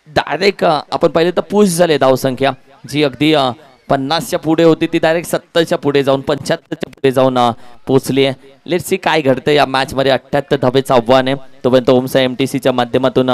डायरेक्ट आपण पाहिलं तर पुश झाले धावसंख्या जी अगदी 50च्या पुढे होती ती डायरेक्ट 70च्या पुढे जाऊन 75च्या पुढे जाऊन पोहोचली आहे. लेट्स सी काय घडतंय या मॅच मध्ये. 78 धावेचं आव्हान आहे तोपर्यंत ओमसा एमटीसीच्या माध्यमातून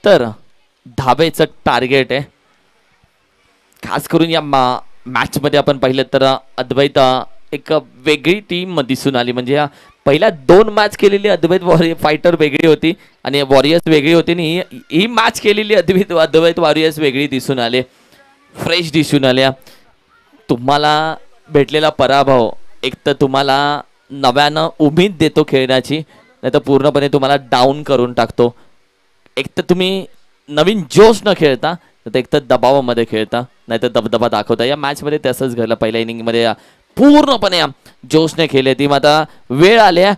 तर धावेचं टार्गेट आहे. खास करून या मॅच मध्ये आपण पाहिलं तर अद्वैत एक वेगळी टीम दिसून आली. म्हणजे पहिल्या 2 मॅच केलेली अद्वैत फायटर वेगळी होती आणि वॉरियर्स वेगळी होती आणि ही मॅच केलेली अद्वैत वॉरियर्स वेगळी दिसून आले, फ्रेश दिसून आल्या. तुम्हाला भेटलेला पराभव एक तर तुम्हाला नव्यानं उमेद देतो खेळण्याची, नाही तर पूर्णपणे तुम्हाला डाऊन करून टाकतो. एक तर तुम्ही नवीन जोश न खेळता तर एक तर दबावामध्ये खेळता, नाही तर दबदबा दाखवता. या मॅचमध्ये तसंच घडलं. पहिल्या इनिंगमध्ये पूर्णपणे जोशने खेळले. ती आता वेळ आल्या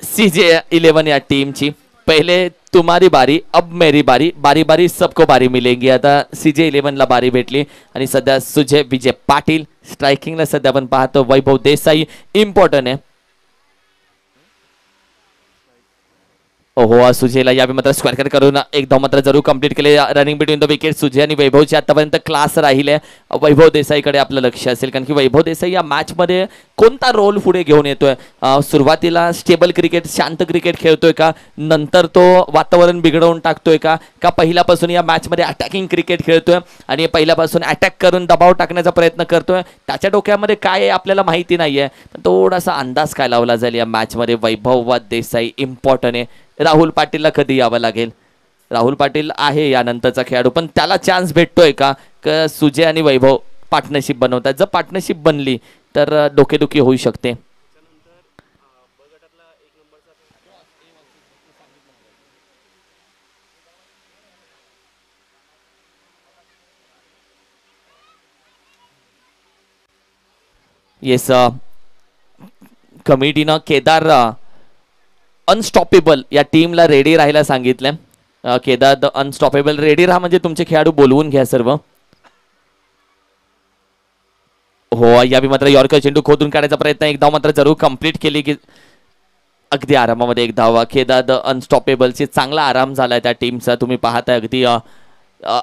CJ11 या टीमची. पहिले तुम्हारी बारी अब मेरी बारी, बारी बारी सबको बारी मिलेगी. आता CJ11 ला बारी भेटली आणि सध्या सुजय विजय पाटील स्ट्रायकिंगला सध्या आपण पाहतो. वैभव देसाई इम्पॉर्टंट आहे. ओहो सुजयला यावेळी मात्र स्क्वेअर करून एक धाव मात्र जरूर कंप्लीट केले. Running between the wicket Sujay आणि वैभवची आतापर्यंत क्लास राहिले. वैभव देसाईकडे आपलं लक्ष असेल कारण की वैभव देसाई या मॅच मध्ये कोणता रोल पुढे घेऊन येतोय. सुरुवातीला स्टेबल क्रिकेट शांत क्रिकेट खेळतोय का, नंतर तो वातावरण बिघडवून टाकतोय का, पहिल्यापासून या मॅच मध्ये अटॅकिंग क्रिकेट खेळतोय आणि पहिल्यापासून अटॅक करून दबाव टाकण्याचा प्रयत्न करतोय. त्याच्या डोक्यामध्ये काय आहे आपल्याला माहिती नाहीये. थोडासा अंदाज काय लावला जाईल या मॅच मध्ये. वैभव व देसाई इम्पॉर्टंट आहे. राहुल पाटीलला कधी यावं लागेल. राहुल पाटील आहे यानंतरचा खेळाडू, पण त्याला चान्स भेटतोय का. सुजय आणि वैभव पार्टनरशिप बनवतात. जर पार्टनरशिप बनली तर डोकेदुखी होऊ शकते. येस कमिटीनं केदार अनस्टॉपेबल या टीमला रेडी राहायला सांगितलंय. केदार द अनस्टॉपेबल रेडी राहा म्हणजे तुमचे खेळाडू बोलवून घ्या सर्व. हो यावेळी मात्र यॉर्कर चेंडू खोदून काढायचा प्रयत्न, एक धाव मात्र जरूर कंप्लीट केली की अगदी आरामामध्ये एक धाव. केदार द अनस्टॉपेबलची चांगला आराम झालाय त्या टीमचा. तुम्ही पाहताय अगदी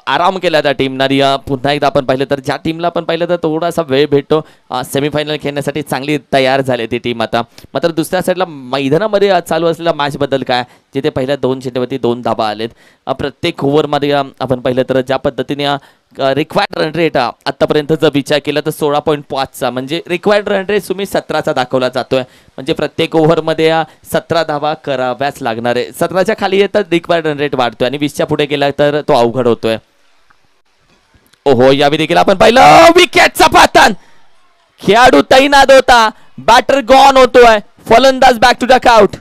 आराम केला त्या टीमना. पुन्हा एकदा आपण पाहिलं तर ज्या टीमला आपण पाहिलं तर थोडासा वेळ भेटतो सेमीफायनल खेळण्यासाठी चांगली तयार झाली ती टीम. आता मात्र दुसऱ्या साईडला मैदानामध्ये चालू असलेल्या मॅच बद्दल काय, जिथे पहिल्या 2 चेंडूवरती 2 धाबा आलेत. प्रत्येक ओव्हरमध्ये आपण पाहिलं तर ज्या पद्धतीने रिक्वायर्ड रन रेट आतापर्यंत जर विचार केला तर 16.5चा म्हणजे रिक्वायर्ड रन रेट तुम्ही 17चा दाखवला जातोय. म्हणजे प्रत्येक ओव्हरमध्ये 17 धावा कराव्याच लागणार आहे. 17च्या खाली येतात रिक्वायर्ड रन रेट वाढतोय आणि 20च्या पुढे गेला तर तो अवघड होतोय. ओहो यावेळी देखील आपण पाहिलं विकेटचा पातन, खेळाडू तैनात होता, बॅटर गॉन होतोय, फलंदाज बॅक टू डकआउट.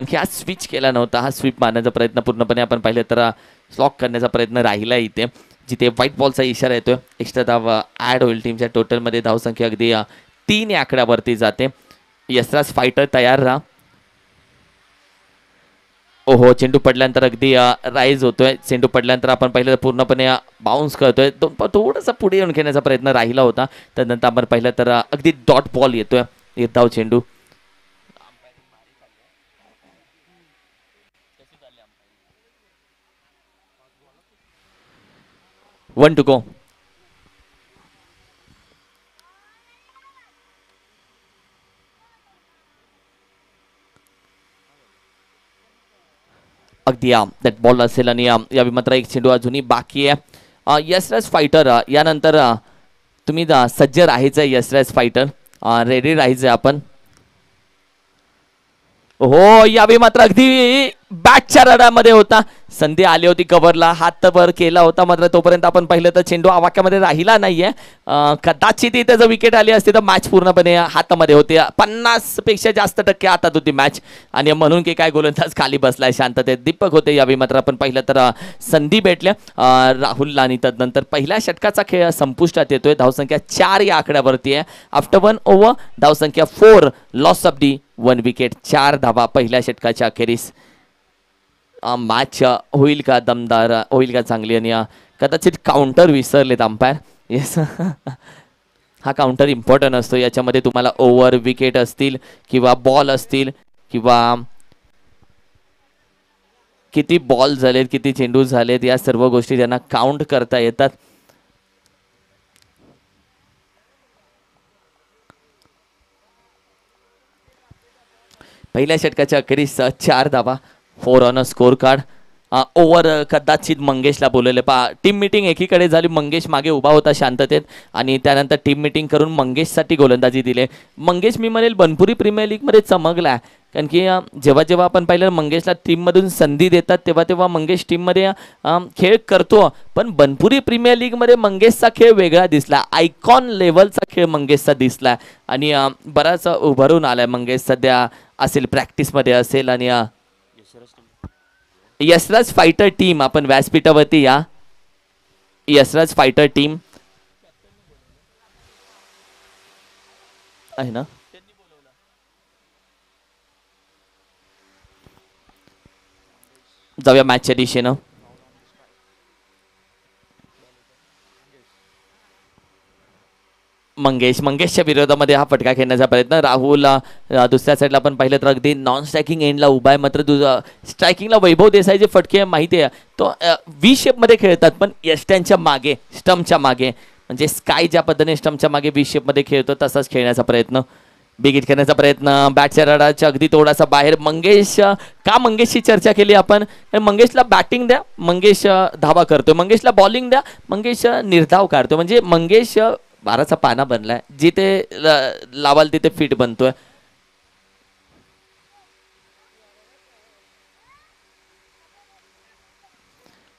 हा स्विच केला नव्हता. हा स्वीप मारण्याचा प्रयत्न पूर्णपणे आपण पाहिलं तर स्लॉक करण्याचा प्रयत्न राहिला इथे, जिथे व्हाईट बॉलचा इशारा येतोय. एक्स्ट्रा धाव ॲड होईल टीमच्या टोटलमध्ये. धावसंख्या अगदी 3 या आकड्यावरती जाते. यशराज फायटर तयार राहा. ओहो चेंडू पडल्यानंतर अगदी राईज होतोय. चेंडू पडल्यानंतर आपण पाहिलं तर पूर्णपणे बाउन्स करतोय. थोडासा पुढे येऊन खेळण्याचा प्रयत्न राहिला होता. त्यानंतर आपण पाहिलं तर अगदी डॉट बॉल येतोय. एक धाव चेंडू. 1 to go. अगदी दॅट बॉल असेल आणि यावेळी मात्र एक चेंडू अजूनही बाकी आहे. यशराज फायटर यानंतर तुम्ही सज्ज राहायचं आहे. यशराज फायटर रेडी राहायचं आहे आपण. हो यावेळी मात्र अगदी बॅटच्या रडामध्ये होता, संधी आली होती कव्हरला, हात वर केला होता, मात्र तोपर्यंत आपण पाहिलं तर चेंडू आवाक्यामध्ये राहिला नाहीये. कदाचित इथे जर विकेट आली असती तर मॅच पूर्णपणे हातामध्ये होती. 50 पेक्षा जास्त टक्के हातात होती मॅच आणि म्हणून की काय गोलंदाज खाली बसलाय शांततेत. दीपक होते यावेळी मात्र आपण पाहिलं तर संधी भेटल्या राहुलला आणि तदनंतर पहिल्या षटकाचा खेळ संपुष्टात येतोय. धावसंख्या 4 या आकड्यावरती आहे. आफ्टर 1 ओव्हर धावसंख्या 4, लॉस ऑफ डी 1 विकेट, 4 धावा पहिल्या षटकाच्या अखेरीस. मॅच होईल का दमदार, होईल का चांगली, आणि कदाचित काउंटर विसरलेत अंपायर. येस हा काउंटर इम्पॉर्टंट असतो. याच्यामध्ये तुम्हाला ओव्हर, विकेट असतील किंवा बॉल असतील किंवा किती बॉल झालेत, किती चेंडू झालेत, या सर्व गोष्टी त्यांना काउंट करता येतात. पहिल्या षटकाच्या अखेरीस 4 धावा, 4 on a score card. Over कदाचित मंगेशला बोलवले. टीम मीटिंग एकीकडे झाली, मंगेश मागे उभा होता शांततेत आणि त्यानंतर टीम मीटिंग करून मंगेशसाठी गोलंदाजी दिली. मंगेश मी म्हणेल बनपुरी प्रीमियर लीगमध्ये चमकला आहे, कारण की जेव्हा जेव्हा आपण पाहिलं मंगेशला टीममधून संधी देतात तेव्हा तेव्हा मंगेश टीममध्ये खेळ करतो. पण बनपुरी प्रीमियर लीगमध्ये मंगेशचा खेळ वेगळा दिसला, आयकॉन लेवलचा खेळ मंगेशचा दिसला आणि बराच उभारून आलाय मंगेश. सध्या असेल प्रॅक्टिसमध्ये असेल आणि यशराज फायटर टीम, आपण व्यासपीठावरती या. यशराज फायटर टीम आहे ना, जाऊया मॅचच्या दिशेनं. मंगेशच्या विरोधामध्ये हा फटका खेळण्याचा प्रयत्न. राहुल दुसऱ्या साईडला आपण पाहिलं तर अगदी नॉन स्ट्रायकिंग एंडला उभा आहे, मात्र स्ट्रायकिंगला वैभव देसाईचे फटके माहिती आहे तो व्ही शेपमध्ये खेळतात, पण यष्ट्यांच्या मागे, स्टम्पच्या मागे, म्हणजे स्काय ज्या पद्धतीने स्टम्पच्या मागे व्ही शेपमध्ये खेळतो तसाच खेळण्याचा प्रयत्न, बिगिट करण्याचा प्रयत्न. बॅटच्या रडाच्या अगदी थोडासा बाहेर. मंगेशची चर्चा केली आपण. मंगेशला बॅटिंग द्या, मंगेश धावा करतोय, मंगेशला बॉलिंग द्या, मंगेश निर्धाव काढतोय. म्हणजे मंगेश 12चा पाना बनलाय, जिथे लावाल तिथे फिट बनतोय.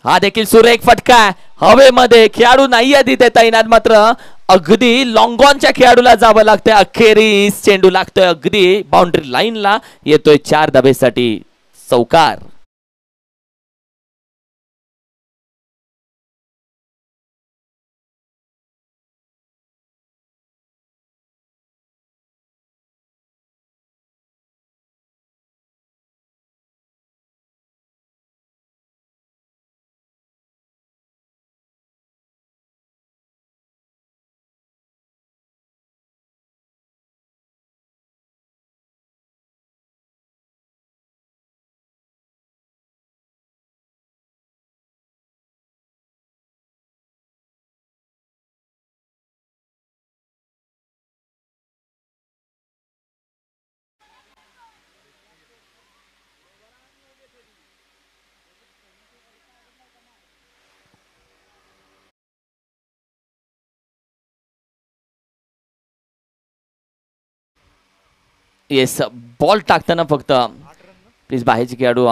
हा देखील सुरेख फटका हवेमध्ये, खेळाडू नाही आहे तिथे तैनात, मात्र अगदी लॉंगॉनच्या खेळाडूला जावं लागतंय. अखेरीस चेंडू लागतोय अगदी बाउंड्री लाईनला, येतोय 4 धावेसाठी चौकार. येस, बॉल टाकताना फक्त प्लीज बाहेरचे खेळाडू.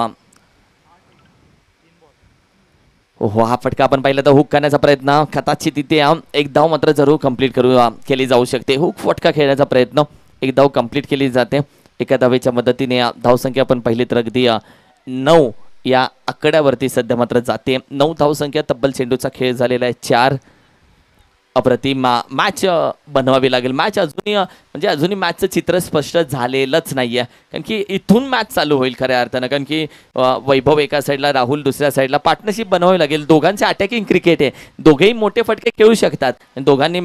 हो हा फटका आपण पाहिला तर हुक करण्याचा प्रयत्न, कदाचित तिथे एक धाव मात्र जरूर कंप्लीट केली जाऊ शकते. हुक फटका खेळण्याचा प्रयत्न, एक धाव कंप्लीट केली जाते. एका धावेच्या मदतीने धावसंख्या आपण पाहिली तर अगदी 9 या आकड्यावरती सध्या मात्र जाते. 9 धावसंख्या, तब्बल चेंडूचा खेळ झालेला आहे 4. अप्रतिम मॅच बनवावी लागेल. मॅच अजूनही मॅचचं चित्र स्पष्ट झालेलंच नाही आहे, कारण की इथून मॅच चालू होईल खऱ्या अर्थानं. कारण की वैभव एका साईडला, राहुल दुसऱ्या साईडला, पार्टनरशिप बनवावी लागेल. दोघांचे अटॅकिंग क्रिकेट आहे, दोघेही मोठे फटके खेळू शकतात. दोघांनी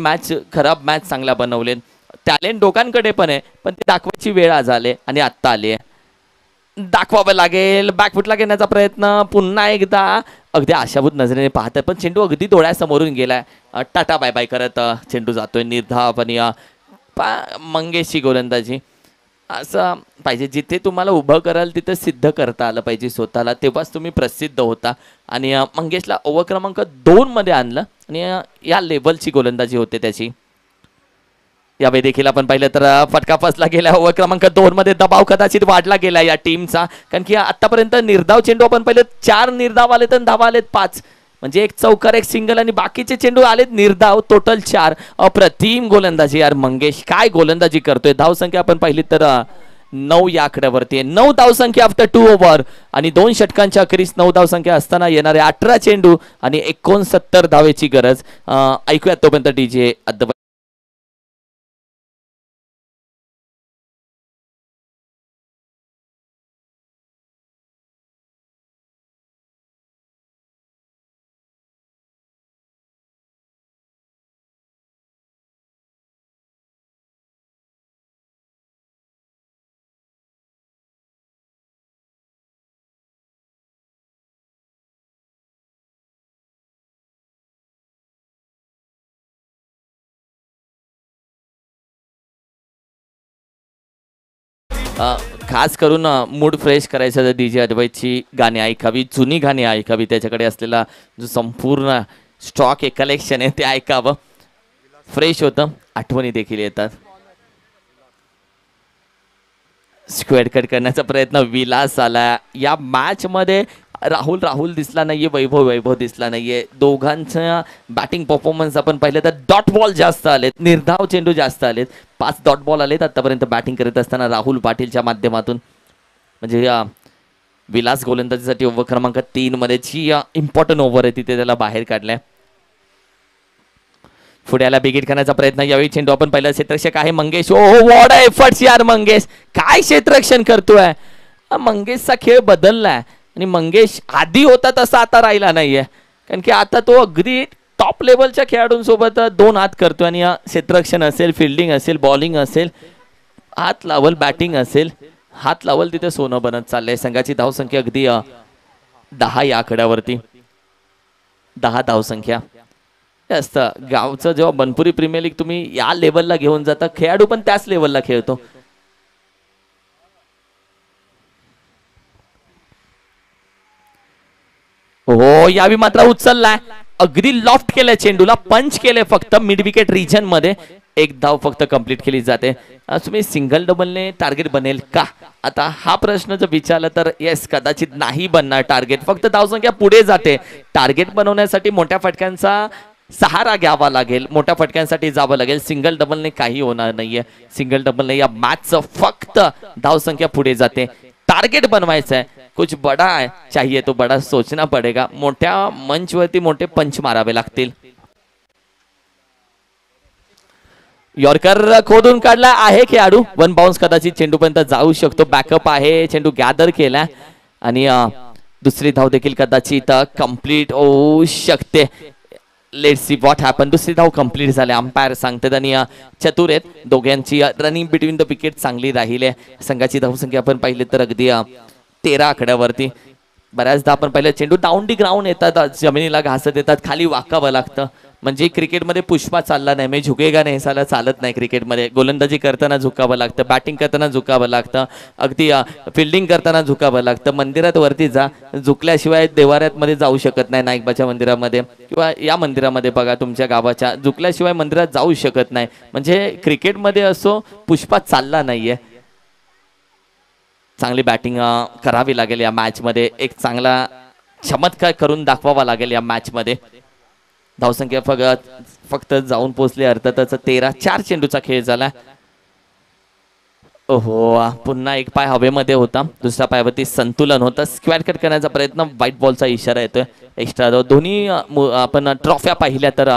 खराब मॅच चांगला बनवले. टॅलेंट दोघांकडे पण आहे, पण ते दाखवायची वेळ आज आले आणि आत्ता आली आहे. दाखवावं लागेल. बॅकफुटला घेण्याचा प्रयत्न पुन्हा एकदा, अगदी आशाभूत नजरेने पाहत आहे, पण चेंडू अगदी डोळ्यासमोरून गेलाय. टाटा बाय बाय करत चेंडू जातोय निर्धाव. आणि मंगेशची गोलंदाजी असं पाहिजे, जिथे तुम्हाला उभं कराल तिथे सिद्ध करता आलं पाहिजे स्वतःला, तेव्हाच तुम्ही प्रसिद्ध होता. आणि मंगेशला ओव्हर क्रमांक 2 मध्ये आणलं आणि या लेवलची गोलंदाजी होते त्याची. यावेळी देखील आपण पाहिलं तर फटका फसला गेला. ओव्हर क्रमांक 2 मध्ये दबाव कदाचित वाढला गेला या टीमचा, कारण की आतापर्यंत निर्धाव चेंडू आपण पाहिलं 4 निर्धाव आले तर धावा आलेत 5, म्हणजे एक चौकार एक सिंगल आणि बाकीचे चेंडू आलेत निर्धाव, टोटल 4. अप्रतिम गोलंदाजी यार मंगेश, काय गोलंदाजी करतोय. धावसंख्या आपण पाहिली तर 9 या आकड्यावरती आहे. 9 धावसंख्या आफ्टर 2 ओव्हर आणि 2 षटकांच्या अखेरीस 9 धावसंख्या असताना येणारे 18 चेंडू आणि 69 धावेची गरज. ऐकूयात तोपर्यंत डीजे अद्द. खास करून मूड फ्रेश करायचं तर डीजे अद्वैतची गाणी ऐकावी, जुनी गाणी ऐकावी, त्याच्याकडे असलेला जो संपूर्ण स्टॉक आहे, कलेक्शन आहे ते ऐकावं, फ्रेश होतं, आठवणी देखील येतात. स्क्वेअर कट करण्याचा प्रयत्न विलास आला या मॅच मध्ये. राहुल दिसला नाहीये, वैभव दिसला नाहीये. दोघांचा बॅटिंग परफॉर्मन्स आपण पाहिलं तर डॉट बॉल जास्त आलेत, निर्धाव चेंडू जास्त आलेत. 5 डॉट बॉल आलेत आतापर्यंत बॅटिंग करत असताना राहुल पाटीलच्या माध्यमातून. म्हणजे विलास गोलंदाजीसाठी ओव्हर क्रमांक 3 मध्ये जी इम्पॉर्टंट ओव्हर आहे तिथे त्याला बाहेर काढलाय. पुढ्याला बिगिट करण्याचा प्रयत्न. यावेळी चेंडू आपण पहिला क्षेत्ररक्षक आहे मंगेश. ओ व्हॉट एफर्ट्स यार मंगेश, काय क्षेत्ररक्षण करतोय. मंगेशचा खेळ बदललाय आणि मंगेश आधी होता तसा आता राहिला नाहीये, कारण की आता तो अगदी टॉप लेवलच्या खेळाडूंसोबत 2 हात करतोय आणि क्षेत्ररक्षण असेल, फिल्डिंग असेल, बॉलिंग असेल, हात लावल, बॅटिंग असेल, हात लावल तिथे सोनं बनत चाललंय. संघाची धावसंख्या अगदी 10 या आकड्यावरती. 10 धावसंख्या असतं. गावचं जेव्हा बनपुरी प्रीमियर लीग तुम्ही या लेवलला घेऊन जाता, खेळाडू पण त्याच लेवलला खेळतो. हो यावी मात्र उचललाय, अगदी लॉफ्ट केलंय चेंडूला, पंच केले फक्त मिड विकेट रिजन मध्ये. 1 धाव फक्त कंप्लीट केली जाते. तुम्ही सिंगल डबलने टार्गेट बनेल का, आता हा प्रश्न जर विचारला तर येस, कदाचित नाही बनणार टार्गेट. फक्त धावसंख्या पुढे जाते. टार्गेट बनवण्यासाठी मोठ्या फटक्यांचा सहारा घ्यावा लागेल, मोठ्या फटक्यांसाठी जावं लागेल. सिंगल डबलने काही होणार नाहीये. सिंगल डबलने या मॅचचं फक्त धावसंख्या पुढे जाते. टार्गेट बनवायचं आहे, कुछ बडा है चाहिए तो बडा सोचना पडेगा. मोठ्या मंचवरती मोठे पंच मारावे लागतील. यॉर्कर खोदून काढला आहे खेळाडू. 1 बाउन्स कदाचित चेंडूपर्यंत जाऊ शकतो. बॅकअप आहे, चेंडू गॅदर केला आणि दुसरी धाव देखील कदाचित कंप्लीट होऊ शकते. Let's see what happen. दुसरी धाव कंप्लीट झाली, अंपायर सांगतात आणि चतुर आहेत. दोघांची रनिंग बिटवीन द विकेट चांगली राहिली आहे. संघाची धावसंख्या आपण पाहिली तर अगदी 13 आकड्यावरती. बऱ्याचदा आपण पाहिलं चेंडू डाऊन दी ग्राउंड येतात, जमिनीला घासत येतात, खाली वाकावं लागतं. म्हणजे क्रिकेटमध्ये पुष्पा चालला नाही, म्हणजे झुकेगा नाही साला चालत नाही. क्रिकेटमध्ये गोलंदाजी करताना झुकावं लागतं, बॅटिंग करताना झुकावं लागतं, अगदी फिल्डिंग करताना झुकावं लागतं. मंदिरात वरती जा, झुकल्याशिवाय देवाऱ्यात मध्ये जाऊ शकत नाही. नाईकबाच्या मंदिरामध्ये किंवा या मंदिरामध्ये बघा तुमच्या गावाच्या, झुकल्याशिवाय मंदिरात जाऊ शकत नाही. म्हणजे क्रिकेटमध्ये असो पुष्पा चालला नाहीये. चांगली बॅटिंग करावी लागेल या मॅच मध्ये. एक चांगला चमत्कार करून दाखवावा लागेल या मॅच मध्ये. धावसंख्या फक्त जाऊन पोहोचले अर्थातच 13. चेंडूचा खेळ झाला. ओहो, पुन्हा एक पाय हवेमध्ये होता, दुसऱ्या पायावरती संतुलन होतं. स्क्वेअर कट करण्याचा प्रयत्न, व्हाईट बॉलचा इशारा येतोय. एक्स्ट्रा दोन्ही आपण ट्रॉफ्या पाहिल्या तर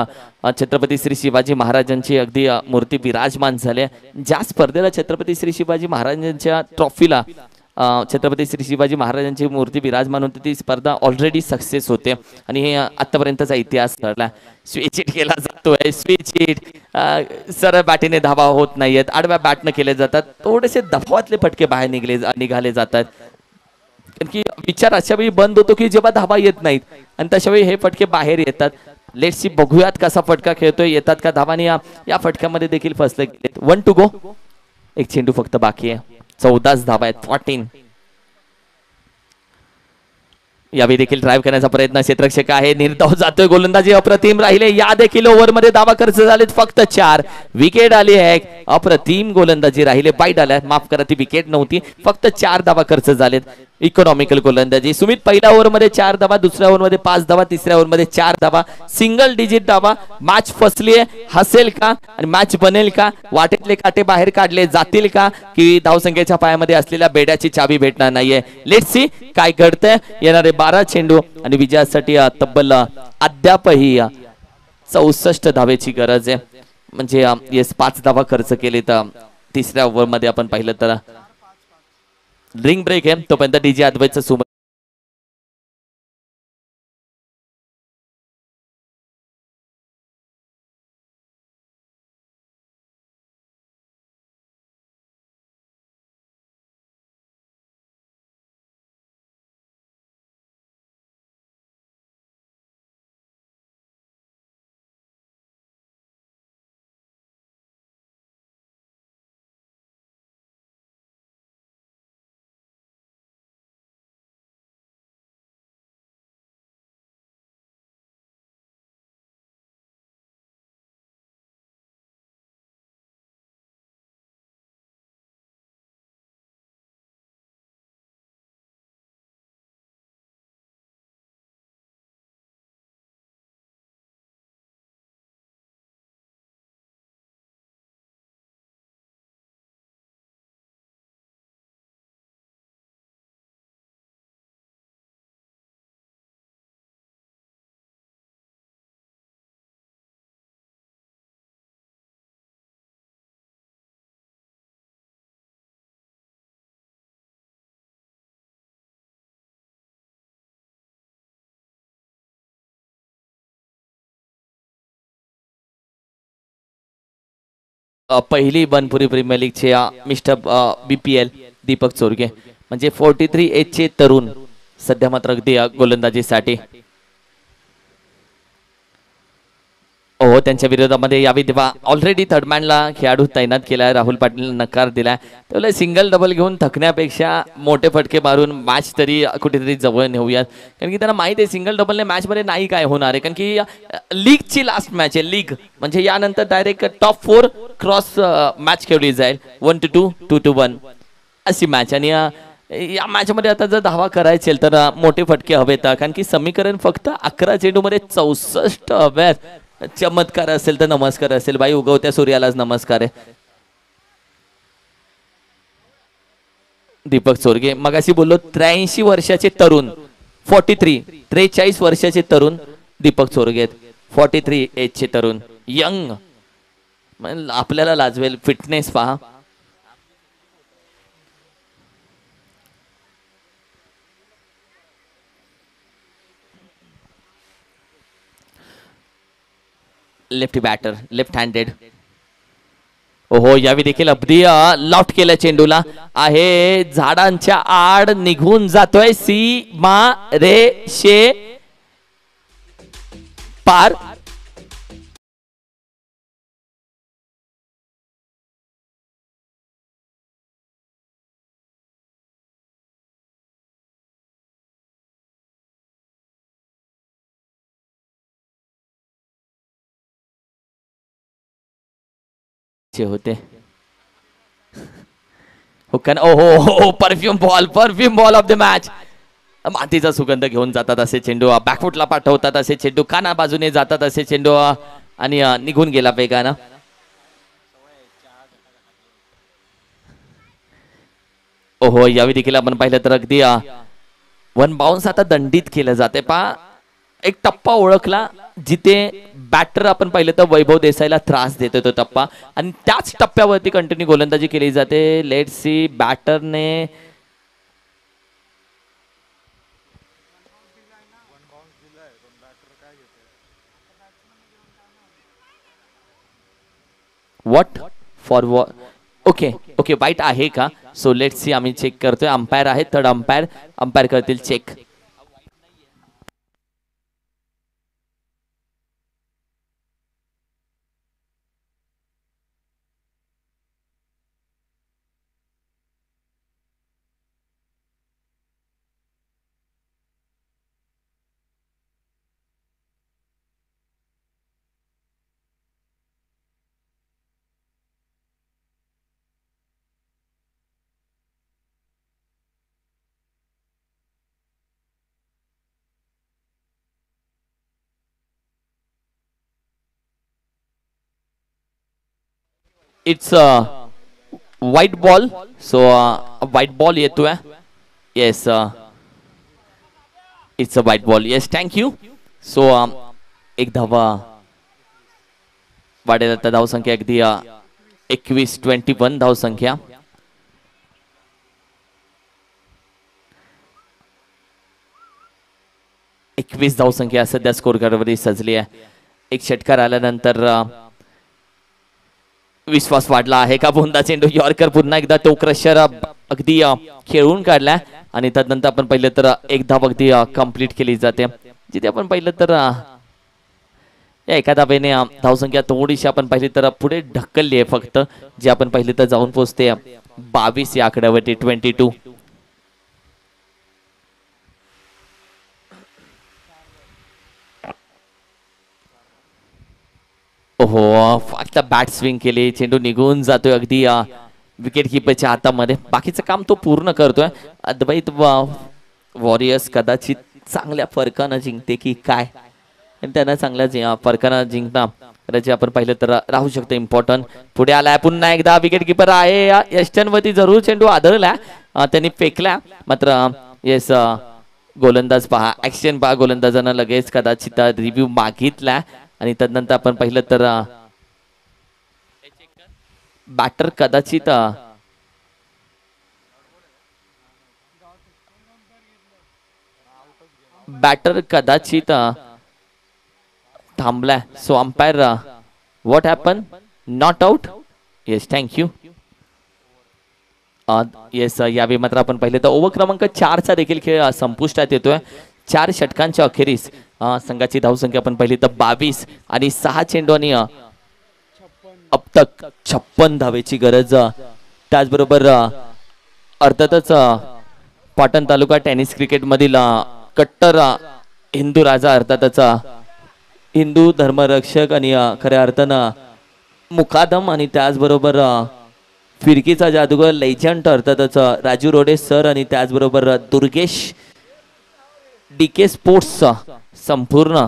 छत्रपती श्री शिवाजी महाराजांची अगदी मूर्ती विराजमान झाली. ज्या स्पर्धेला छत्रपती श्री शिवाजी महाराजांच्या ट्रॉफीला छत्रपती श्री शिवाजी महाराजांची मूर्ती विराजमान होती, ती स्पर्धा ऑलरेडी सक्सेस होते आणि हे आतापर्यंतचा इतिहास ठरला. स्विच हिट केला जातोय, स्विच हिट, सरळ बॅटीने धावा होत नाहीयेत, आडव्या बॅटनं केले जातात. थोडेसे दबावातले फटके बाहेर निघाले जातात. कारण की विचार अशा वेळी बंद होतो की जेव्हा धावा येत नाहीत आणि तशा वेळी हे फटके बाहेर येतात. लेट्स सी, बघूयात कसा फटका खेळतोय, येतात का धावाने. या फटक्यामध्ये देखील फसले गेलेत. 1 टू गो, एक चेंडू फक्त बाकी आहे. 14 धावा आहेत. 14. यावेळी देखील ड्राईव्ह करण्याचा प्रयत्न क्षेत्ररक्षक आहे, निर्धाव जातोय, गोलंदाजी अप्रतिम राहिले. या देखील ओव्हरमध्ये धावा खर्च झालेत फक्त 4. विकेट आली आहे, अप्रतिम गोलंदाजी राहिले. बाईट आल्या, माफ करा ती विकेट नव्हती, फक्त 4 धावा खर्च झालेत. इकॉनॉमिकल गोलंदाजी. सुमित पहिल्या ओव्हरमध्ये 4 धावा, दुसऱ्या ओव्हरमध्ये 5 धावा, तिसऱ्या ओव्हरमध्ये 4 धावा, सिंगल डिजिट धावा. मॅच फसली आहे, हसेल का आणि मॅच बनेल का? वाटेतले काटे बाहेर काढले जातील का, की धावसंख्येच्या पायामध्ये असलेल्या बेड्याची चावी भेटणार नाहीये? लेट्स सी काय घडतंय. येणारे 12 चेंडू आणि विजयासाठी तब्बल अद्यापही 64 धावेची गरज आहे. म्हणजे येस 5 धावा खर्च केले तर तिसऱ्या ओव्हरमध्ये आपण पाहिलं तर रिंग ब्रेक आहे. तोपर्यंत डीजे अद्वैतचं सुमन पहिली बनपुरी प्रीमियर लीगचे मिस्टर BPL दीपक चोरगे म्हणजे 43 एजचे तरुण सध्या मात्र अगदी गोलंदाजीसाठी. हो त्यांच्या विरोधामध्ये यावी तेव्हा ऑलरेडी थर्डमॅनला खेळाडू तैनात केलाय. राहुल पाटील नकार दिलाय. त्याला सिंगल डबल घेऊन थकण्यापेक्षा मोठे फटके मारून मॅच तरी कुठेतरी जवळ नेऊयात, कारण की त्यांना माहिती आहे सिंगल डबलने मॅच मध्ये नाही काय होणार आहे, कारण की लीगची लास्ट मॅच आहे. लीग म्हणजे यानंतर डायरेक्ट टॉप 4 क्रॉस मॅच खेळली जाईल. 1-2 2-1 अशी मॅच. आणि या मॅच मध्ये आता जर धावा करायचे तर मोठे फटके हवेत, कारण की समीकरण फक्त 11 चेंडू मध्ये 64 हव्यात. चमत्कार असेल तर नमस्कार असेल बाई, उगवत्या सूर्यालाच नमस्कार आहे. दीपक चोरगे मगाशी बोललो 83 वर्षाचे तरुण 43 वर्षाचे तरुण दीपक चोरगे 43 एजचे तरुण यंग. आपल्याला लाजवेल फिटनेस पहा. Lefty batter left handed. ओहो यावी देखील अगदी लॉफ्ट केलं चेंडूला आहे, झाडांच्या आड निघून जातोय. सीमा रेषे पार. होते ओहो perfume ball of the match. मातीचा सुगंध घेऊन जातात असे चेंडू, बॅकफुटला पाठवतात असे चेंडू, काना बाजूने जातात असे चेंडू आणि निघून गेला वेगानं. ओहो यावेळी देखील आपण पाहिलं तर अगदी वन बाउन्स आता दंडित केलं जाते. पहा एक टप्पा ओळखला जिथे बॅटर आपण पाहिलं तर वैभव देसाईला त्रास देतो तो टप्पा, आणि त्याच टप्प्यावरती कंटिन्यू गोलंदाजी केली जाते. लेट्स सी बॅटरने what for okay okay wide आहे का? सो लेट्स सी आम्ही चेक करतोय. अंपायर आहे थर्ड अंपायर करतील check. It's wide ball. So wide ball येतोय. Yes, it's a wide ball. Yes, thank you. So एक धावा वाढेल आता धावसंख्या अगदी 21-21 धावसंख्या. एकवीस धावसंख्या सध्या स्कोर कार्डवरती सजली आहे. एक षटकार आल्यानंतर विश्वास वाढला आहे का? बोंदा चेंडू यॉर्कर पुन्हा एकदा तो क्रशर अगदी खेळून काढला आणि त्यानंतर आपण पाहिलं तर एक धाव अगदी कंप्लीट केली जाते. जिथे आपण पाहिलं तर या एका धावेने धावसंख्या थोडीशी आपण पाहिली तर पुढे ढकलली आहे फक्त. जे आपण पाहिली तर जाऊन पोहोचते 22 या आकड्यावरती 22. ओहो, फक्त बॅट स्विंग केली, चेंडू निघून जातोय अगदी विकेट किपरच्या हातामध्ये. बाकीचं काम तो पूर्ण करतोय. अद्वैत वॉरियर्स कदाचित चांगल्या फरकानं जिंकते की काय, त्यांना चांगल्या फरकानं जिंकणं जे आपण पाहिलं तर राहू शकतं इम्पॉर्टंट. पुढे आलाय पुन्हा एकदा विकेट किपर आहे यष्टनवरती. जरूर चेंडू आदळला, त्यांनी फेकला मात्र. येस, गोलंदाज पहा, ऍक्शन पहा. गोलंदाजांना लगेच कदाचित रिव्ह्यू मागितला आणि त्यानंतर आपण पाहिलं तर बॅटर कदाचित थांबलाय. So umpire, what happen? Not out. Yes, thank you. Yes, यावेळी मात्र आपण पाहिलं तर ओव्हर क्रमांक 4चा देखील खेळ संपुष्टात येतोय. 4 षटकांच्या अखेरीस संघाची धावसंख्या आपण पाहिली तर 22 आणि 6 चेंडू आणि अब तक 56 धावेची गरज. त्याचबरोबर अर्थातच पाटण तालुका टेनिस क्रिकेट मधील कट्टर हिंदू राजा, अर्थातच हिंदू धर्मरक्षक आणि खऱ्या अर्थानं मुकादम आणि त्याचबरोबर फिरकीचा जादूगर लेजंड अर्थातच राजू रोडे सर आणि त्याचबरोबर दुर्गेश DK स्पोर्ट्स संपूर्ण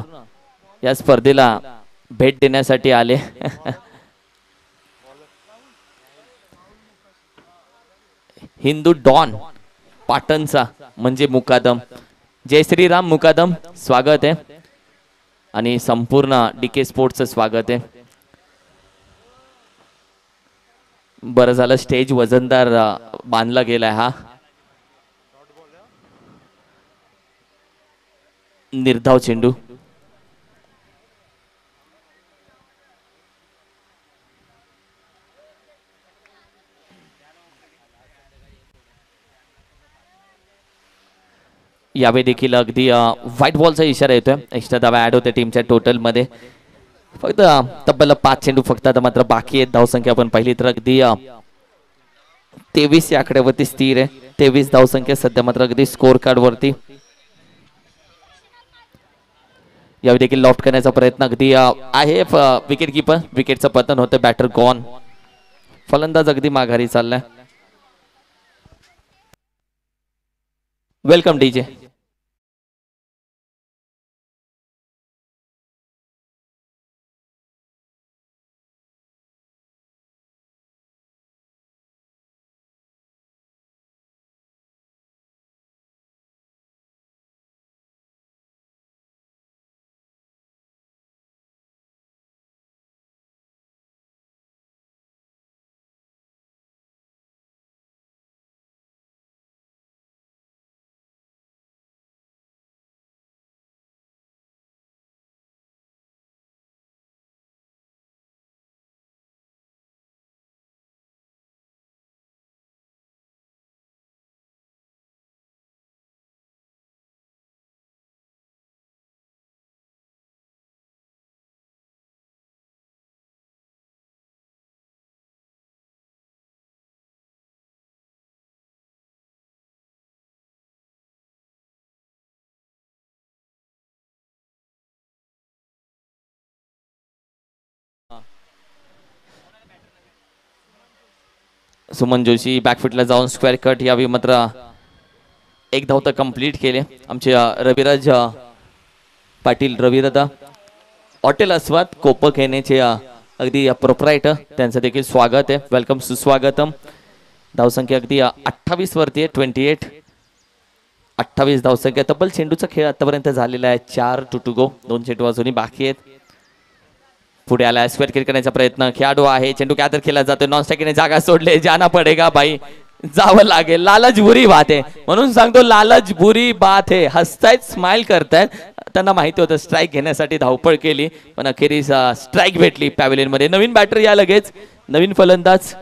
या स्पर्धेला भेट देण्यासाठी आले. हिंदू डॉन पाटणचा म्हणजे मुकादम. जय श्रीराम मुकादम, स्वागत आहे आणि संपूर्ण DK स्पोर्ट्सचं स्वागत आहे. बरं झालं स्टेज वजनदार बांधला गेलाय. हा निर्धाव चेंडू. यावेळी देखील अगदी व्हाईट बॉलचा इशारा येतोय. एक्स्ट्रा धावा ऍड होते टीमच्या टोटल मध्ये. फक्त तब्बल 5 चेंडू फक्त आता मात्र बाकी आहेत. धावसंख्या आपण पाहिली तर अगदी 23 या आकड्यावरती स्थिर आहे. 23 धावसंख्या सध्या मात्र अगदी स्कोर कार्ड वरती. यावेळी देखील लॉफ्ट करण्याचा प्रयत्न अगदी आहे. विकेट किपर, विकेटचं पतन होतं. Batter gone. फलंदाज अगदी माघारी चाललाय. Welcome DJ. सुमन जोशी बॅकफुटला जाऊन स्क्वेअर कट. यावेळी मात्र एक धाव तर कंप्लीट केले आमचे रविराज पाटील. रविदादा हॉटेल अस्वाद कोपक येण्याचे अगदी प्रोप्रायटर त्यांचं देखील स्वागत आहे. वेलकम, सुस्वागतम. धावसंख्या अगदी 28 वरती आहे. 28 28 धावसंख्या. तब्बल चेंडूचा खेळ आतापर्यंत झालेला आहे. 4 टू गो. 2 चेंडू अजूनही बाकी आहेत. पुढे आला स्क्वेअर किक करण्याचा प्रयत्न. खेळाडू आहे. चेंडू कॅदर केला जातो. नॉन स्ट्रायकीने जागा सोडले. जाना पडेगा भाई, जावं लागेल. लालच बुरी बात आहे, म्हणून सांगतो लालच बुरी बात आहे. हसतायत, स्माइल करतायत. त्यांना माहिती होतं स्ट्राईक घेण्यासाठी धावपळ केली, पण अखेरीस स्ट्राईक भेटली पॅव्हलियन मध्ये. नवीन बॅटर या लगेच, नवीन फलंदाज.